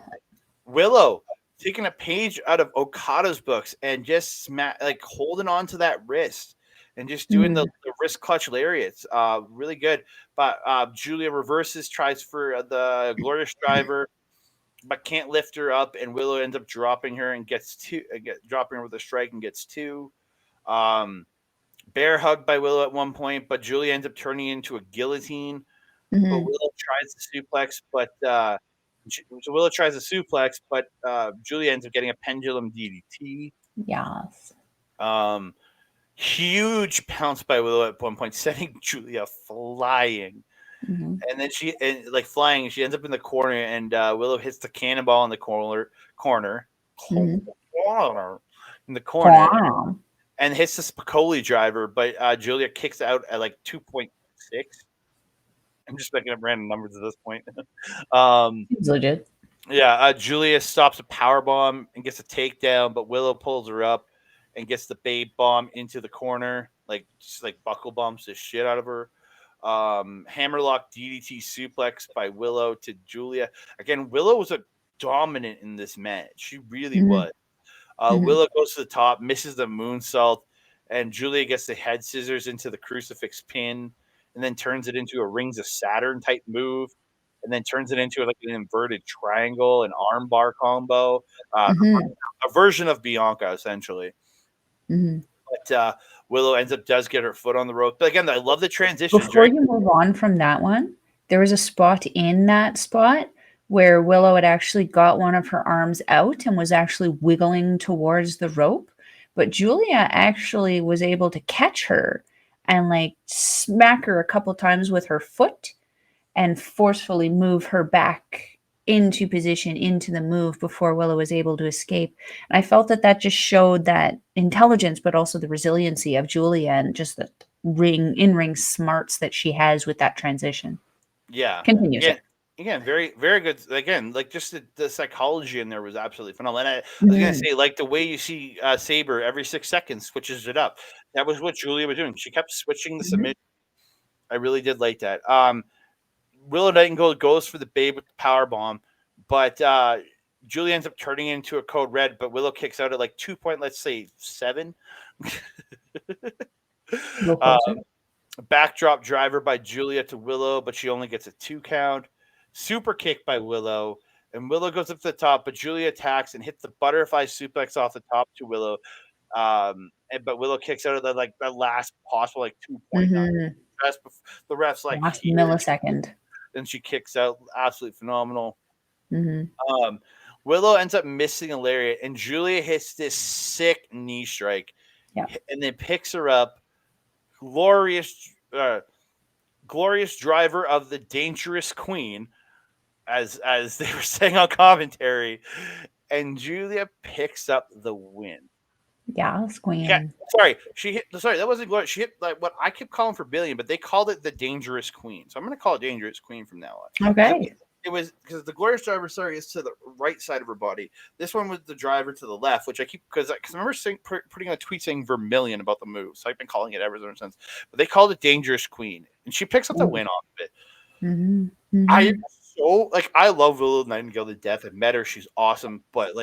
Willow taking a page out of Okada's books and just like holding on to that wrist and just doing the wrist clutch lariats. Really good. But Julia reverses, tries for the glorious driver, but can't lift her up, and Willow ends up dropping her and gets two, dropping her with a strike and gets two. Um, Bear hugged by Willow at one point, but Julia ends up turning into a guillotine. But Willow tries the suplex, but so Willow tries the suplex, but Julia ends up getting a pendulum DDT. Yes. Huge pounce by Willow at one point, sending Julia flying. And then like flying, she ends up in the corner, and Willow hits the cannonball in the corner in the corner, Wow. and hits the Spicoli driver, but Julia kicks out at like 2.6. I'm just making up random numbers at this point. Seems legit. Yeah, Julia stops a power bomb and gets a takedown, but Willow pulls her up and gets the babe bomb into the corner, like just like buckle bumps the shit out of her. Hammerlock DDT suplex by Willow to Julia. Again, Willow was a dominant in this match. She really was. Willow goes to the top, misses the moonsault, and Julia gets the head scissors into the crucifix pin, and then turns it into a Rings of Saturn type move, and then turns it into like an inverted triangle, an armbar combo, a version of Bianca essentially. But Willow does get her foot on the rope. But again, I love the transition. Before you move on from that one, there was a spot in that spot where Willow had actually got one of her arms out and was actually wiggling towards the rope. But Julia actually was able to catch her and like smack her a couple times with her foot and forcefully move her back into position, into the move before Willow was able to escape. And I felt that just showed that intelligence, but also the resiliency of Julia and just the in-ring smarts that she has with that transition. Yeah. Continue. Again, very, very good. Again, like just the psychology in there was absolutely phenomenal. And I was gonna say, like the way you see Saber every 6 seconds switches it up. That was what Julia was doing. She kept switching the submission. I really did like that. Willow Nightingale goes for the babe with the power bomb, but Julia ends up turning into a code red. But Willow kicks out at like 2.7. Backdrop driver by Julia to Willow, but she only gets a 2 count. Super kick by Willow, and Willow goes up to the top, but Julia attacks and hits the butterfly suplex off the top to Willow. But Willow kicks out of the last possible 2.9. The ref's like last millisecond. Then she kicks out, absolutely phenomenal. Willow ends up missing a lariat, and Julia hits this sick knee strike, and then picks her up. Glorious driver of the Dangerous Queen, as they were saying on commentary, and Julia picks up the win. Yes, Queen. Yeah, sorry, that wasn't glorious. She hit like what I kept calling for Billion, but they called it the Dangerous Queen. So I'm going to call it Dangerous Queen from now on. Okay. It was because the glorious driver, is to the right side of her body. This one was the driver to the left, which I keep because I remember putting a tweet saying Vermilion about the move. So I've been calling it ever since. But they called it Dangerous Queen, and she picks up the win off of it. I love Willow Nightingale to death. I've met her; she's awesome. But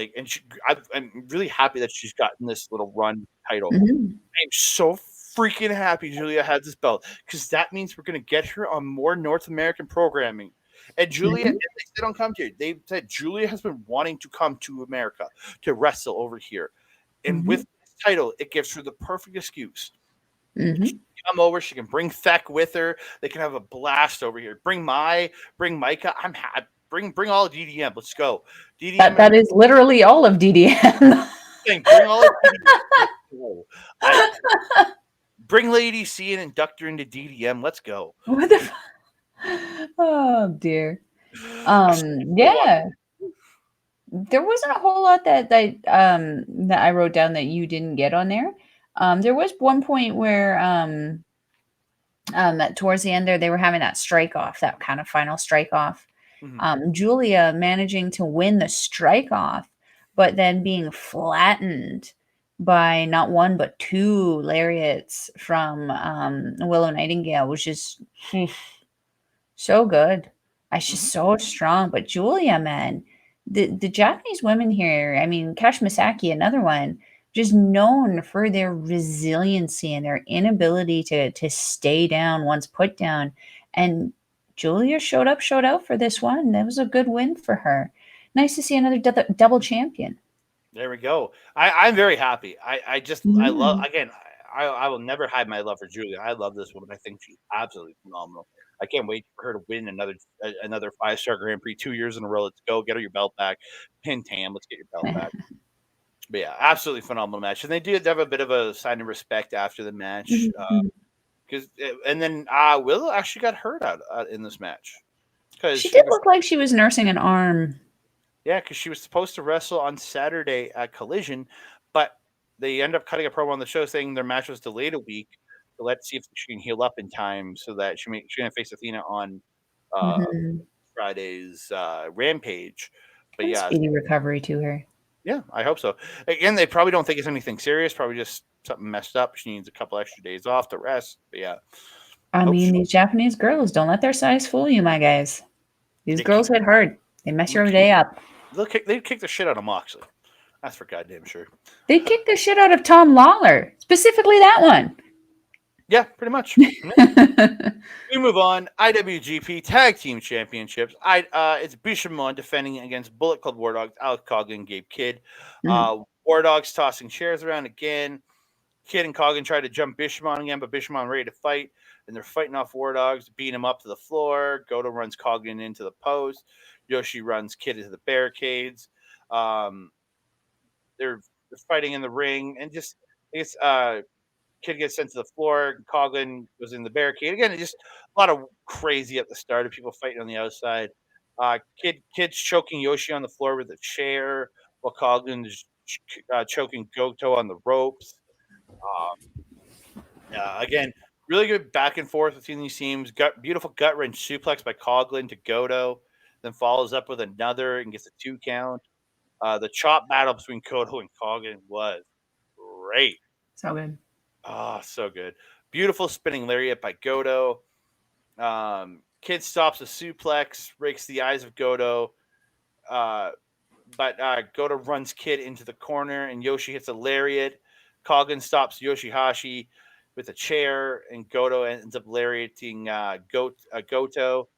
I'm really happy that she's gotten this little run title. I'm so freaking happy Julia has this belt because that means we're going to get her on more North American programming. And Julia, they said on commentary, they said Julia has been wanting to come to America to wrestle over here. And with this title, it gives her the perfect excuse. She can come over, she can bring Feck with her, they can have a blast over here. Bring Micah, I'm happy. Bring all of DDM, let's go. DDM that is literally all of DDM. Bring all of DDM. Bring Lady C and induct her into DDM, let's go. What the fuck? Oh dear. Yeah. There wasn't a whole lot that I wrote down that you didn't get on there. There was one point where towards the end there they were having that strike off, that kind of final strike off. Julia managing to win the strike off, but then being flattened by not one but 2 lariats from Willow Nightingale, which is so good. She's so strong. But Julia, man, the Japanese women here, I mean, Kash Misaki, another one, just known for their resiliency and their inability to stay down once put down. And Julia showed out for this one. That was a good win for her. Nice to see another double champion. There we go. I'm very happy. I love, Mhm. again, I will never hide my love for Julia. I love this woman. I think she's absolutely phenomenal. I can't wait for her to win another 5-star Grand Prix 2 years in a row. Let's go. Get her your belt back. Pin Tam. Let's get your belt back. But yeah, absolutely phenomenal match. And they did have a bit of a sign of respect after the match. Mhm. Because and then Willow actually got hurt out in this match because She she did was look like she was nursing an arm. because she was supposed to wrestle on Saturday at Collision, but they end up cutting a promo on the show saying their match was delayed a week to let's see if she can heal up in time so that she's gonna face Athena on uh, Mhm. Friday's Rampage. But And yeah, speedy recovery to her. yeah, I hope so. Again, they probably don't think it's anything serious. Probably just something messed up. She needs a couple extra days off to rest. But yeah, I hope mean, these Japanese girls, don't let their size fool you, my guys. These they kick, girls hit hard. They mess your day up. they'd kick the shit out of Moxley. That's for goddamn sure. They kicked the shit out of Tom Lawler, specifically that one. Yeah, pretty much. We move on. IWGP Tag Team Championships. It's Bishamon defending against Bullet Club War Dogs, Alex Coughlin, Gabe Kidd. War Dogs tossing chairs around again. Kidd and Coughlin try to jump Bishamon again, but Bishamon ready to fight, and they're fighting off War Dogs, beating him up to the floor. Goto runs Coughlin into the post. Yoshi runs Kidd into the barricades. They're fighting in the ring, and just it's Kidd gets sent to the floor. Coughlin was in the barricade again. Just a lot of crazy at the start of people fighting on the outside. Kid's choking Yoshi on the floor with a chair, while Coughlin is choking Goto on the ropes. Again, really good back and forth between these teams. Beautiful gut wrench suplex by Coughlin to Goto, then follows up with another and gets a 2 count. The chop battle between Goto and Coughlin was great. So good. Oh, so good. Beautiful spinning lariat by Goto. Kidd stops a suplex, rakes the eyes of Goto. But Goto runs Kidd into the corner, and Yoshi hits a lariat. Coughlin stops Yoshihashi with a chair, and Goto ends up lariating Goto.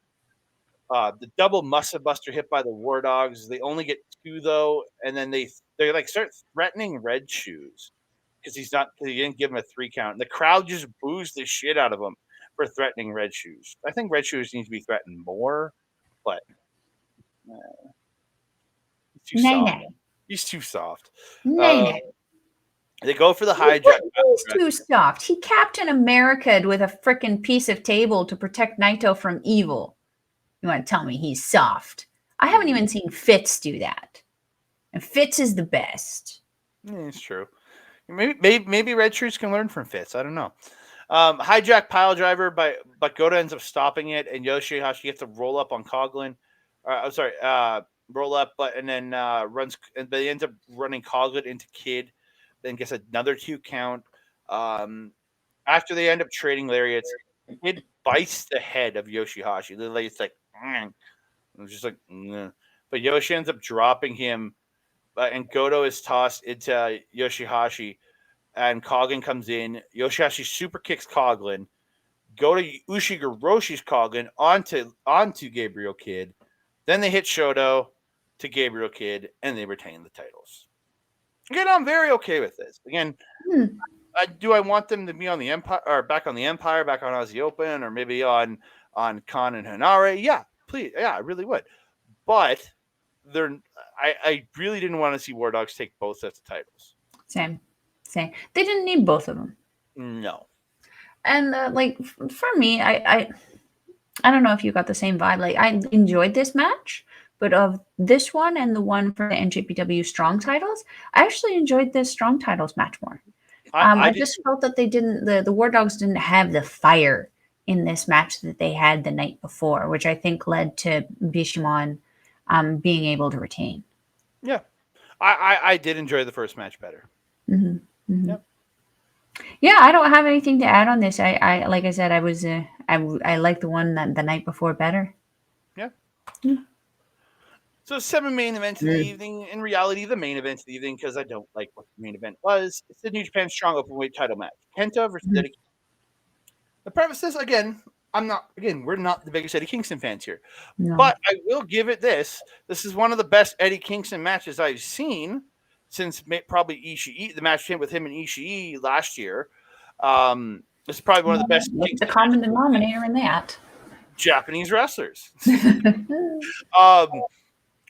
The double muscle buster hit by the War Dogs. They only get 2 though, and then they like start threatening Red Shoes because he didn't give him a 3 count. And the crowd just boos the shit out of him for threatening Red Shoes. I think Red Shoes needs to be threatened more, but he's too Nay, soft. nay. He's too soft. Nay, nay. They go for the hijack. What is too soft? He Captain America'd with a frickin' piece of table to protect Naito from evil. You want to tell me he's soft? I haven't even seen Fitz do that. And Fitz is the best. Yeah, it's true. Maybe Red Shoes can learn from Fitz. I don't know. Hijack pile driver, but Goto ends up stopping it, and Yoshihashi gets to roll up on Coughlin. Roll up, and then runs, and they ends up running Coughlin into Kidd, then gets another 2 count. After they end up trading lariats, Kidd bites the head of Yoshihashi. Literally, it's like, it's just like, but Yoshi ends up dropping him, and Goto is tossed into Yoshihashi. And Coughlin comes in. Yoshihashi super kicks Coughlin. Go to Ushigoroshi's Coughlin onto Gabriel Kidd. Then they hit Shoto to Gabriel Kidd, and they retain the titles. Again, I'm very okay with this. Again, do I want them to be on the Empire, or back on the Empire, back on Aussie Open, or maybe on Khan and Hanare? Yeah, please. Yeah, I really would. But I really didn't want to see War Dogs take both sets of titles. Same. They didn't need both of them. No. And for me, I don't know if you got the same vibe. Like, I enjoyed this match, but of this one and the one for the NJPW Strong titles, I actually enjoyed the Strong titles match more. I just felt that they didn't. The War Dogs didn't have the fire in this match that they had the night before, which I think led to Bishamon being able to retain. Yeah, I did enjoy the first match better. Mm-hmm. Mm-hmm. Yep. Yeah, I don't have anything to add on this. I like I said, I liked the one the night before better. Yeah. So 7 main events of the evening. In reality, the main event of the evening, because I don't like what the main event was, it's the New Japan Strong Openweight title match. Kenta versus Mhm. Eddie. The premise is, we're not the biggest Eddie Kingston fans here. No. But I will give it this. This is one of the best Eddie Kingston matches I've seen since probably Ishii, the match with him and Ishii last year. This is probably one of the best Look at the Kingston common denominator in that. Japanese wrestlers.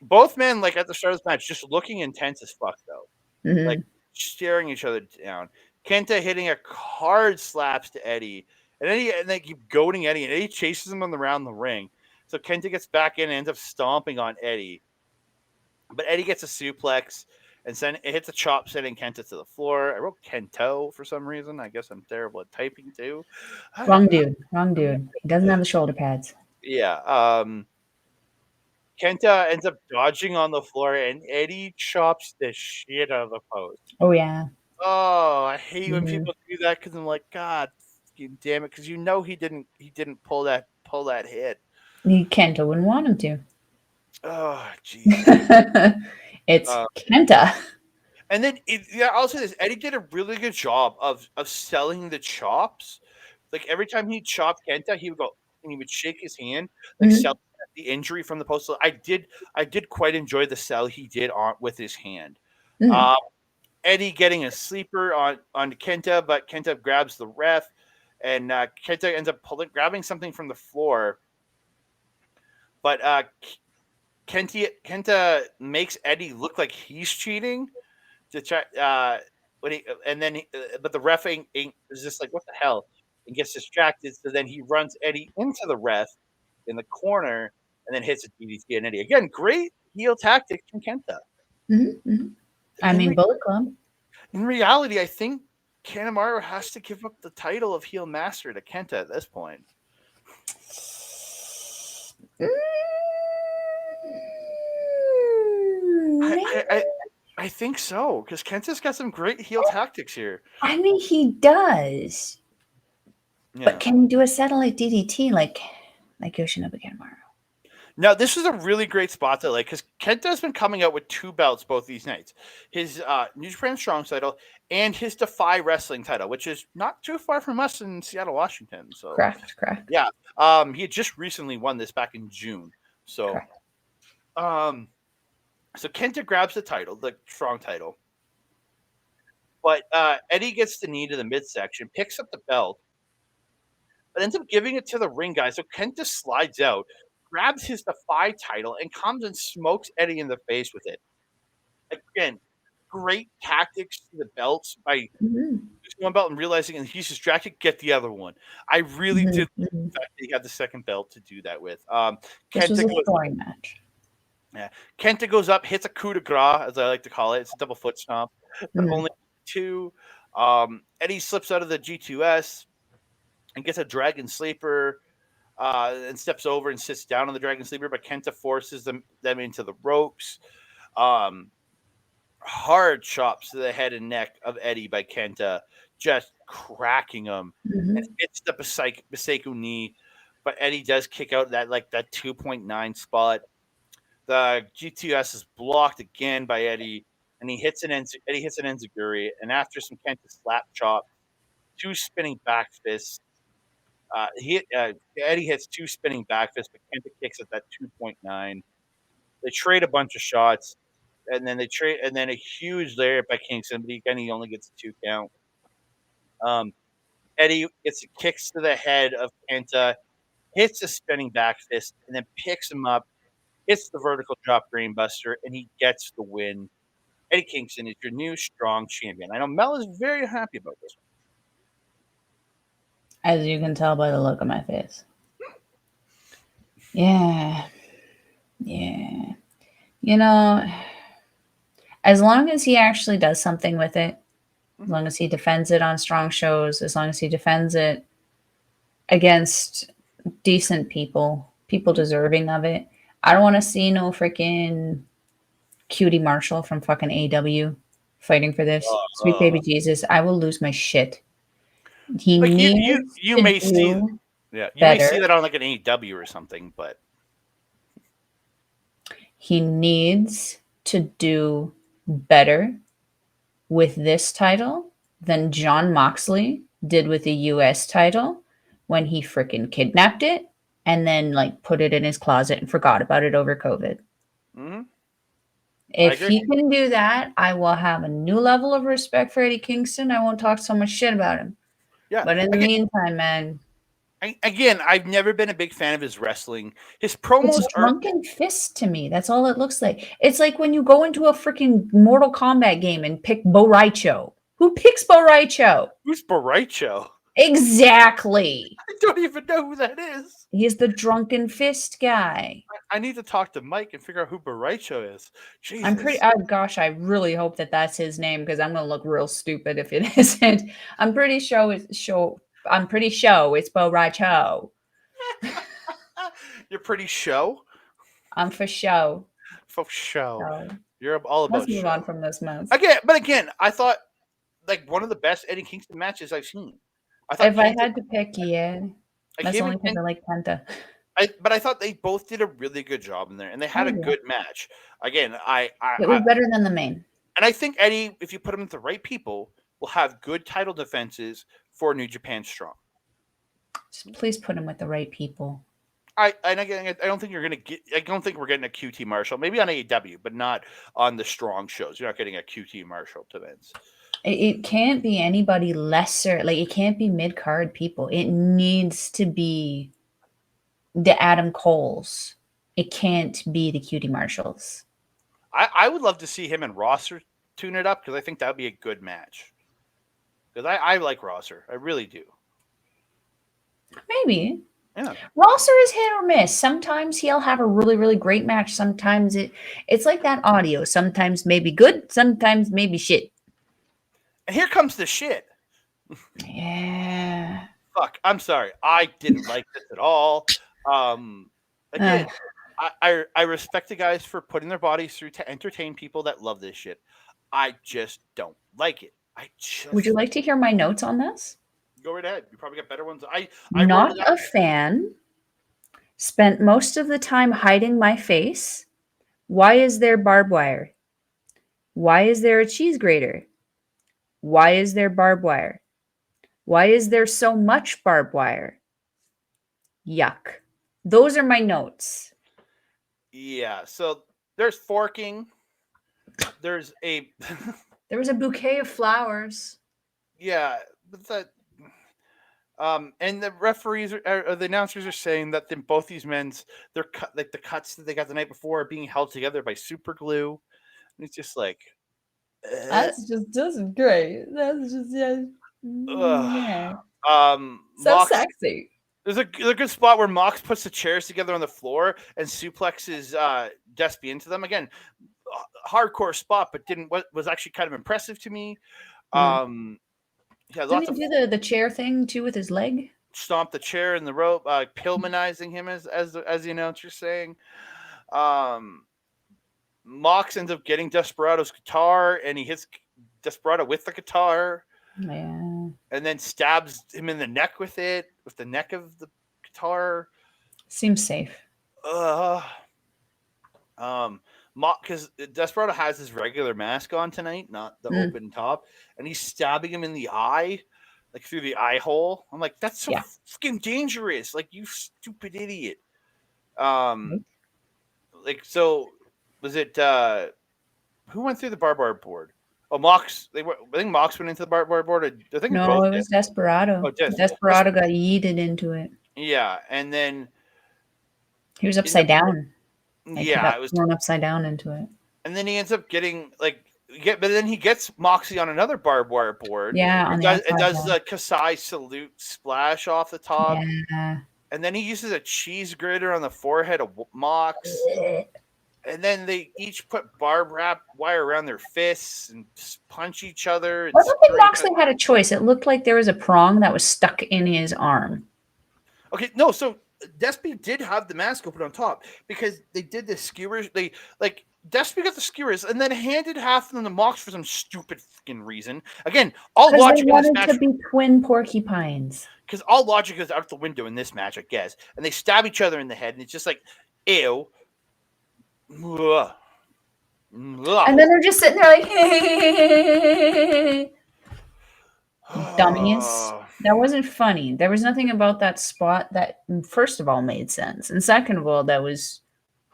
Both men, like at the start of this match, just looking intense as fuck, though. Like staring each other down. Kenta hitting a hard slaps to Eddie. And they keep goading Eddie, and Eddie chases him around the ring. So Kenta gets back in and ends up stomping on Eddie. But Eddie gets a suplex and it hits a chop, sending Kenta to the floor. I wrote Kento for some reason. I guess I'm terrible at typing too. Wrong dude. He doesn't have the shoulder pads. Yeah. Kenta ends up dodging on the floor, and Eddie chops the shit out of the post. Oh yeah. Oh, I hate when people do that because I'm like, God, damn it, because he didn't pull that hit. Kenta wouldn't want him to. Oh, Jesus. It's Kenta. And then I'll say this: Eddie did a really good job of selling the chops. Like every time he chopped Kenta, he would go and he would shake his hand, like sell the injury from the post. So I did quite enjoy the sell he did on with his hand. Eddie getting a sleeper on Kenta, but Kenta grabs the ref, and Kenta ends up grabbing something from the floor. But Kenta makes Eddie look like he's cheating to try. But the ref is just like, what the hell, and gets distracted. So then he runs Eddie into the ref in the corner, and then hits a DDT on Eddie. Again, great heel tactics from Kenta. I mean, Bullet Club. In reality, I think Kanemaru has to give up the title of heel master to Kenta at this point. I think so, because Kenta's got some great heel tactics here. I mean, he does. Yeah. But can he do a satellite DDT like Yoshinobu Kanemaru? Now, this is a really great spot to because Kenta's been coming out with 2 belts both these nights. His New Japan Strong title and his Defy Wrestling title, which is not too far from us in Seattle, Washington. So correct. Yeah. He had just recently won this back in June. So so Kenta grabs the title, the Strong title. But Eddie gets the knee to the midsection, picks up the belt, but ends up giving it to the ring guy. So Kenta slides out, grabs his Defy title, and comes and smokes Eddie in the face with it. Again, great tactics to the belts by using one belt and realizing and he's distracted, get the other one. I really did like the fact that he had the second belt to do that with. This was a scoring match. Yeah, Kenta goes up, hits a coup de grace, as I like to call it. It's a double foot stomp, but only 2. Eddie slips out of the G2S and gets a Dragon Sleeper and steps over and sits down on the Dragon Sleeper, but Kenta forces them into the ropes. Hard chops to the head and neck of Eddie by Kenta, just cracking him. And hits the Biseiku knee, but Eddie does kick out that 2.9 spot. The G2S is blocked again by Eddie, and Eddie hits an enziguri, and after some Kenta slap chop, 2 spinning back fists. Eddie hits 2 spinning back fists, but Kenta kicks at that 2.9. They trade a bunch of shots, and then a huge lariat by Kingston, but again he only gets a 2 count. Eddie gets kicks to the head of Kenta, hits a spinning back fist, and then picks him up. Hits the vertical drop brainbuster, and he gets the win. Eddie Kingston is your new Strong champion. I know Mel is very happy about this one. As you can tell by the look on my face. Yeah. You know, as long as he actually does something with it, as long as he defends it on Strong shows, as long as he defends it against decent people deserving of it, I don't want to see no freaking Cutie Marshall from fucking AW fighting for this. Sweet baby Jesus, I will lose my shit. He needs you may see that on like an AEW or something, but he needs to do better with this title than John Moxley did with the US title when he freaking kidnapped it and then like put it in his closet and forgot about it over COVID. Mm-hmm. I If agree. he can do that, I will have a new level of respect for Eddie Kingston. I won't talk so much shit about him. Yeah. But in the meantime, man, Again, I've never been a big fan of his wrestling. His it's promos a are drunken fist to me. That's all it looks like. It's like when you go into a freaking Mortal Kombat game and pick Bo Raicho. Who picks Bo Raicho? who's Baricho? Exactly. I don't even know who that is. He's the drunken fist guy. I need to talk to Mike and figure out who Baricho is. I'm pretty. Jesus. Oh gosh, I really hope that that's his name because I'm gonna look real stupid if it isn't. I'm pretty sure it's show. I'm pretty sure it's Bo Raicho. You're pretty show? I'm for show. For show. So You're all let's about move show. on from this mess. Again, I thought like one of the best Eddie Kingston matches I've seen. I thought If I had to pick, yeah, like that's him only because and I like Penta. but I thought they both did a really good job in there, and they had Oh, a yeah. good match. Again, It was better than the main. and I think Eddie, if you put him with the right people, will have good title defenses for New Japan Strong. Just please put him with the right people. I don't think you're gonna get. I don't think we're getting a QT Marshall. Maybe on AEW, but not on the Strong shows. You're not getting a QT Marshall to Vince. It can't be anybody lesser. Like it can't be mid card people. It needs to be the Adam Coles. It can't be the Cutie Marshalls. I would love to see him and Rosser tune it up because I think that would be a good match. Because I like Rosser, I really do. Maybe. Yeah. Rosser is hit or miss. Sometimes he'll have a really, really great match. Sometimes it's like that audio. Sometimes maybe good, sometimes maybe shit. And here comes the shit. Yeah. Fuck. I'm sorry. I didn't like this at all. Again, I respect the guys for putting their bodies through to entertain people that love this shit. I just don't like it. Would you like to hear my notes on this? Go right ahead. You probably got better ones. I Not a fan. Spent most of the time hiding my face. Why is there barbed wire? Why is there a cheese grater? Why is there barbed wire? Why is there so much barbed wire? Yuck. Those are my notes. Yeah. So there's forking. There's a. There was a bouquet of flowers. Yeah, but that. And the referees or the announcers are saying that both these men's they're cut like the cuts that they got the night before are being held together by super glue. And it's just like That's just great. That's just yeah. So Mox, sexy. there's a good spot where Mox puts the chairs together on the floor and suplexes Despy into them. Again, hardcore spot, but was actually kind of impressive to me. Yeah, Didn't he do the chair thing too with his leg? Stomp the chair in the rope, Pillmanizing him as the announcer's saying. Mox ends up getting Desperado's guitar, and he hits Desperado with the guitar. Yeah. And then stabs him in the neck with it, with the neck of the guitar. Seems safe. Because Desperado has his regular mask on tonight, not the open top, and he's stabbing him in the eye, like through the eye hole. I'm like, that's so fucking dangerous. Like, you stupid idiot. Like, so was it who went through the barbed wire board? Oh, Mox. I think Mox went into the barbed wire board. I think no, it was Desperado. Oh, Desperado got yeeted into it. Yeah, and then he was upside down. Yeah, it was thrown upside down into it. And then he ends up getting but then he gets Moxie on another barbed wire board. Yeah, it does the Kasai salute splash off the top. Yeah. And then he uses a cheese grater on the forehead of Mox. And then they each put barbed wire around their fists and punch each other. I don't think Moxley had a choice. It looked like there was a prong that was stuck in his arm. Okay, no, so Despy did have the mask open on top because they did the skewers. Despy got the skewers and then handed half of them to Mox for some stupid fucking reason. Again, all logic in this match to be twin porcupines. Because all logic is out the window in this match, I guess. And they stab each other in the head, and it's just like, ew. Ugh. And then they're just sitting there like, dummies. That wasn't funny. There was nothing about that spot that, first of all, made sense. And second of all, that was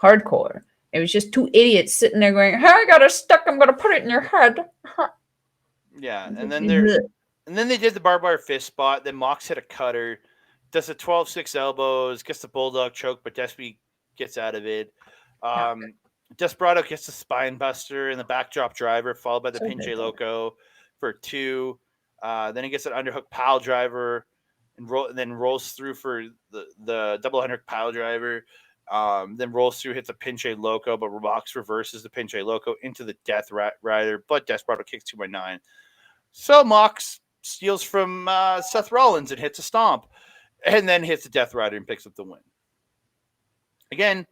hardcore. It was just two idiots sitting there going, hey, I got a stick. I'm going to put it in your head. Yeah, and then they did the barbed wire fist spot. Then Mox hit a cutter, does a 12-6 elbows, gets the bulldog choke, but Despy gets out of it. Desperado gets the spine buster and the backdrop driver, followed by the Pinche Loco for 2. Then he gets an underhook pile driver and then rolls through for the double underhook pile driver. Then rolls through, hits a Pinche Loco, but Mox reverses the Pinche Loco into the Death Rider, but Desperado kicks 2x9. So Mox steals from Seth Rollins and hits a stomp, and then hits the Death Rider and picks up the win. Again,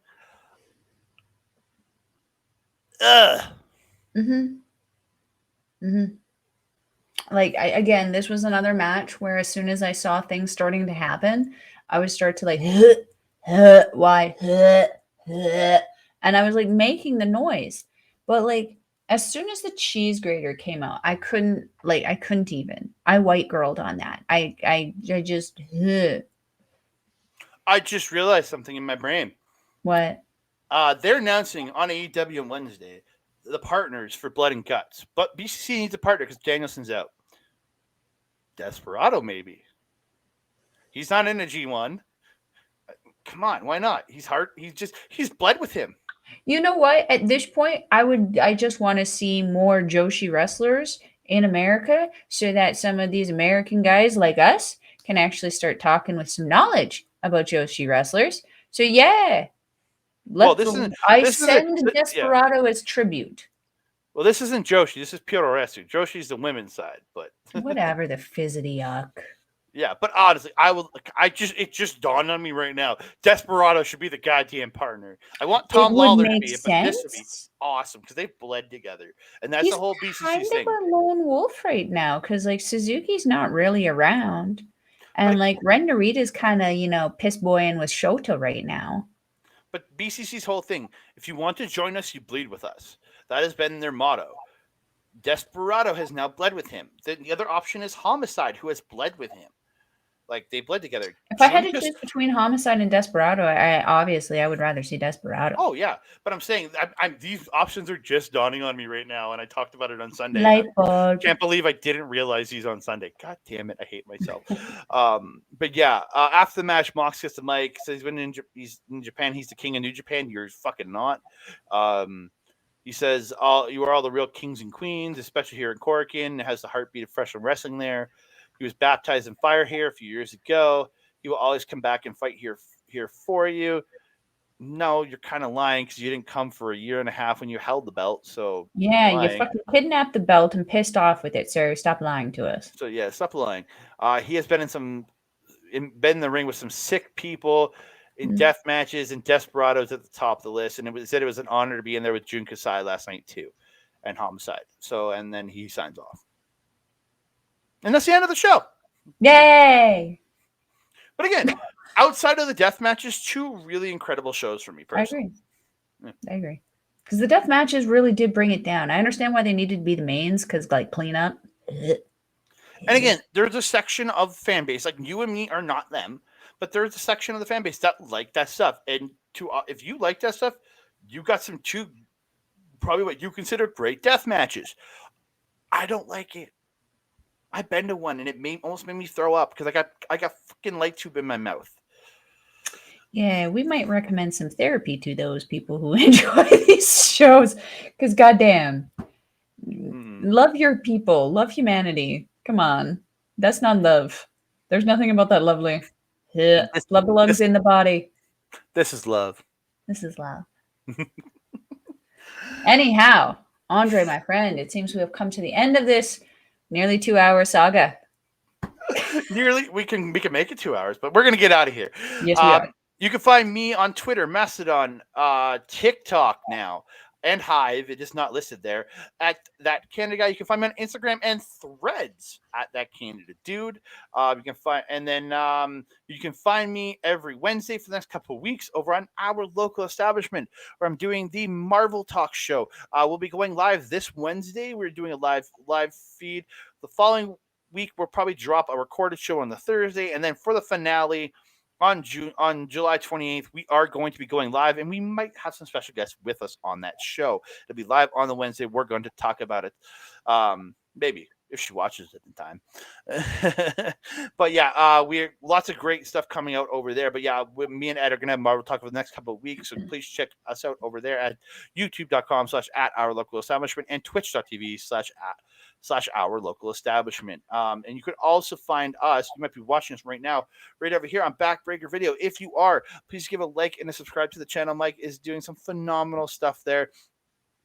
Like, again, this was another match where as soon as I saw things starting to happen, I would start to like, why? And I was like making the noise. But like, as soon as the cheese grater came out, I couldn't even. I white girled on that. I just. I just realized something in my brain. What? They're announcing on AEW on Wednesday the partners for Blood and Guts, but BCC needs a partner because Danielson's out. Desperado, maybe. He's not in a G1. Come on, why not? He's hard. He's bled with him. You know what? At this point, I just want to see more Joshi wrestlers in America so that some of these American guys like us can actually start talking with some knowledge about Joshi wrestlers. So yeah, I send Desperado as tribute. Well, this isn't Joshi. This is Puroresu. Joshi's the women's side, but whatever the fizzity yuck. Yeah, but honestly, it just dawned on me right now. Desperado should be the goddamn partner. I want Tom Lawler to be it, but this would be awesome because they've bled together, and that's the whole BCC thing. He's kind of a lone wolf right now because like Suzuki's not really around, and like Ren Narita's kind of piss boying with Shota right now. But BCC's whole thing: if you want to join us, you bleed with us. That has been their motto. Desperado has now bled with him. The other option is Homicide, who has bled with him. Like, they bled together. If I had to choose between Homicide and Desperado, I would rather see Desperado. Oh, yeah. But I'm saying these options are just dawning on me right now, and I talked about it on Sunday. I can't believe I didn't realize these on Sunday. God damn it. I hate myself. But yeah, after the match, Mox gets the mic, says he's in Japan. He's the king of New Japan. You're fucking not. He says, you are all the real kings and queens, especially here in Korakuen. It has the heartbeat of professional wrestling there. He was baptized in fire here a few years ago. He will always come back and fight here for you. No, you're kind of lying because you didn't come for a year and a half when you held the belt. So yeah, you fucking kidnapped the belt and pissed off with it, sir. Stop lying to us. So yeah, stop lying. He has been been in the ring with some sick people in death matches, and Desperado's at the top of the list. And it said it was an honor to be in there with Jun Kasai last night too, and Homicide. So and then he signs off. And that's the end of the show. Yay! But again, outside of the death matches, 2 really incredible shows for me personally. I agree. Because the death matches really did bring it down. I understand why they needed to be the mains, because like cleanup. And again, there's a section of fan base, like you and me are not them, but there's a section of the fan base that like that stuff. And if you like that stuff, you got some 2 probably what you consider great death matches. I don't like it. I've been to one and it almost made me throw up because I got fucking light tube in my mouth. Yeah, we might recommend some therapy to those people who enjoy these shows because goddamn, love your people, love humanity. Come on, that's not love. There's nothing about that lovely. Yeah, love belongs in the body. This is love. This is love. Anyhow, Andre, my friend, it seems we have come to the end of this nearly 2-hour saga. Nearly, we can make it 2 hours, but we're gonna get out of here. Yes, we are. You can find me on Twitter, Mastodon, TikTok now. and Hive. It is not listed there at that Canada guy. You can find me on Instagram and Threads at that Canada dude. You can find, and then you can find me every Wednesday for the next couple of weeks over on our local establishment where I'm doing the Marvel Talk show. We'll be going live this Wednesday. We're doing a live feed. The following week we'll probably drop a recorded show on the Thursday, and then for the finale on July 28th, we are going to be going live, and we might have some special guests with us on that show. It'll be live on the Wednesday. We're going to talk about it, maybe if she watches it in time. But yeah, we're lots of great stuff coming out over there. But yeah, me and Ed are gonna have Marvel Talk for the next couple of weeks, so please check us out over there at youtube.com/at our local establishment and twitch.tv/at our local establishment. And you could also find us, you might be watching us right now, right over here on Backbreaker Video. If you are, please give a like and a subscribe to the channel. Mike is doing some phenomenal stuff there.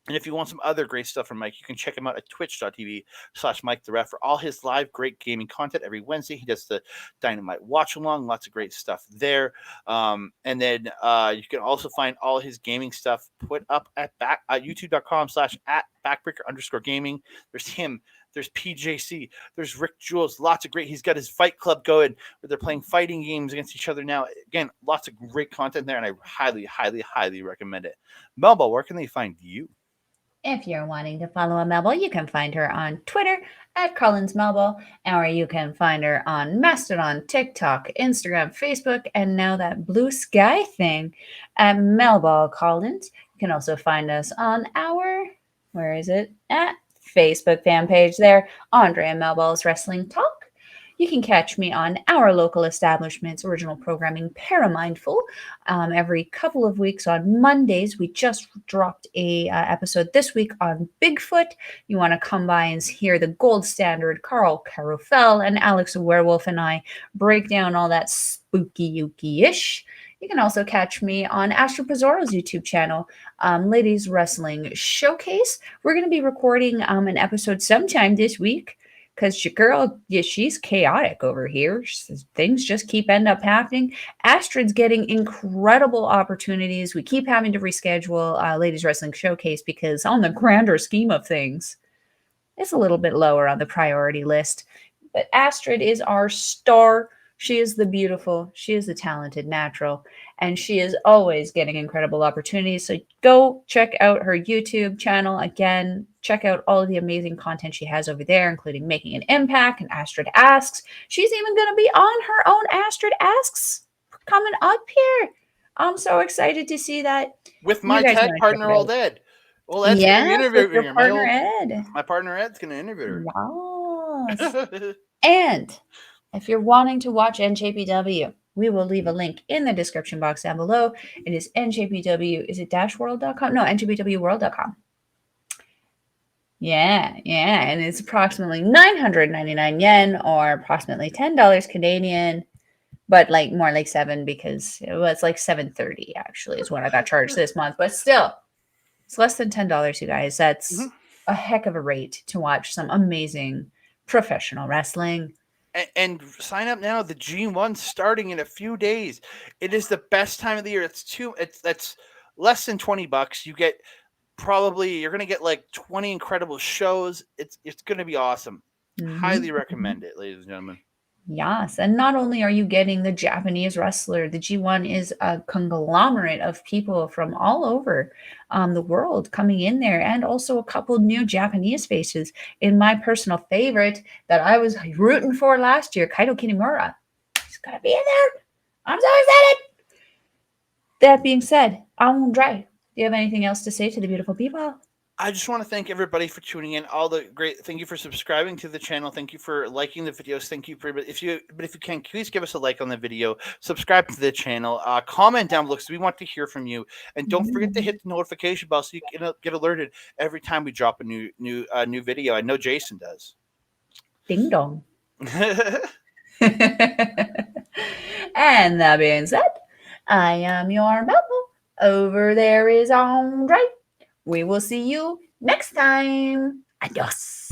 And if you want some other great stuff from Mike, you can check him out at twitch.tv/Mike the Ref for all his live great gaming content every Wednesday. He does the Dynamite Watch Along, lots of great stuff there. And then you can also find all his gaming stuff put up at youtube.com/at backbreaker_gaming. There's him. There's PJC. There's Rick Jules. Lots of great. He's got his fight club going where they're playing fighting games against each other now. Again, lots of great content there, and I highly, highly, highly recommend it. Melball, where can they find you? If you're wanting to follow a Melball, you can find her on Twitter at Collins Melball, or you can find her on Mastodon, TikTok, Instagram, Facebook, and now that Blue Sky thing at Melball Collins. You can also find us on our, where is it? At Facebook fan page there, Andre Melball's Wrestling Talk. You can catch me on our local establishment's original programming, Paramindful, every couple of weeks on Mondays. We just dropped a episode this week on Bigfoot. You want to come by and hear the gold standard Carl Carofel and Alex Werewolf and I break down all that spooky yuki-ish. You can also catch me on Astro Pizzoro's YouTube channel, Ladies Wrestling Showcase. We're going to be recording an episode sometime this week, because your girl, yeah, she's chaotic over here. Things just keep end up happening. Astrid's getting incredible opportunities. We keep having to reschedule Ladies Wrestling Showcase because on the grander scheme of things, it's a little bit lower on the priority list. But Astrid is our star. She is the beautiful, she is the talented natural, and she is always getting incredible opportunities. So go check out her YouTube channel. Again, check out all of the amazing content she has over there, including Making an Impact and Astrid Asks. She's even going to be on her own Astrid Asks coming up here. I'm so excited to see that. With my tag partner, Old Ed. Well, Ed's going to be interviewing her. Partner Ed. My partner Ed's going to interview her. Yes. And if you're wanting to watch NJPW, we will leave a link in the description box down below. It is NJPW, is it -world.com? No, NJPWworld.com. Yeah, and it's approximately 999 yen or approximately $10 Canadian, but like more like $7 because it was like $7.30 actually is what I got charged this month. But still, it's less than $10, you guys. That's a heck of a rate to watch some amazing professional wrestling. And sign up now. The G1 starting in a few days. It is the best time of the year. That's less than $20. You get you're gonna get like 20 incredible shows. It's gonna be awesome. Highly recommend it, ladies and gentlemen. Yes, and not only are you getting the Japanese wrestler, the G1 is a conglomerate of people from all over the world coming in there, and also a couple new Japanese faces. In my personal favorite that I was rooting for last year, Kaito Kinemura. He's gonna be in there. I'm so excited. That being said, Andre, do you have anything else to say to the beautiful people? I just want to thank everybody for tuning in. Thank you for subscribing to the channel. Thank you for liking the videos. Thank you for, if you can, please give us a like on the video, subscribe to the channel, comment down below because we want to hear from you, and don't forget to hit the notification bell so you can get alerted every time we drop a new video. I know Jason does. Ding dong. And that being said, I am your Melball. Over there is Andre. We will see you next time. Adios.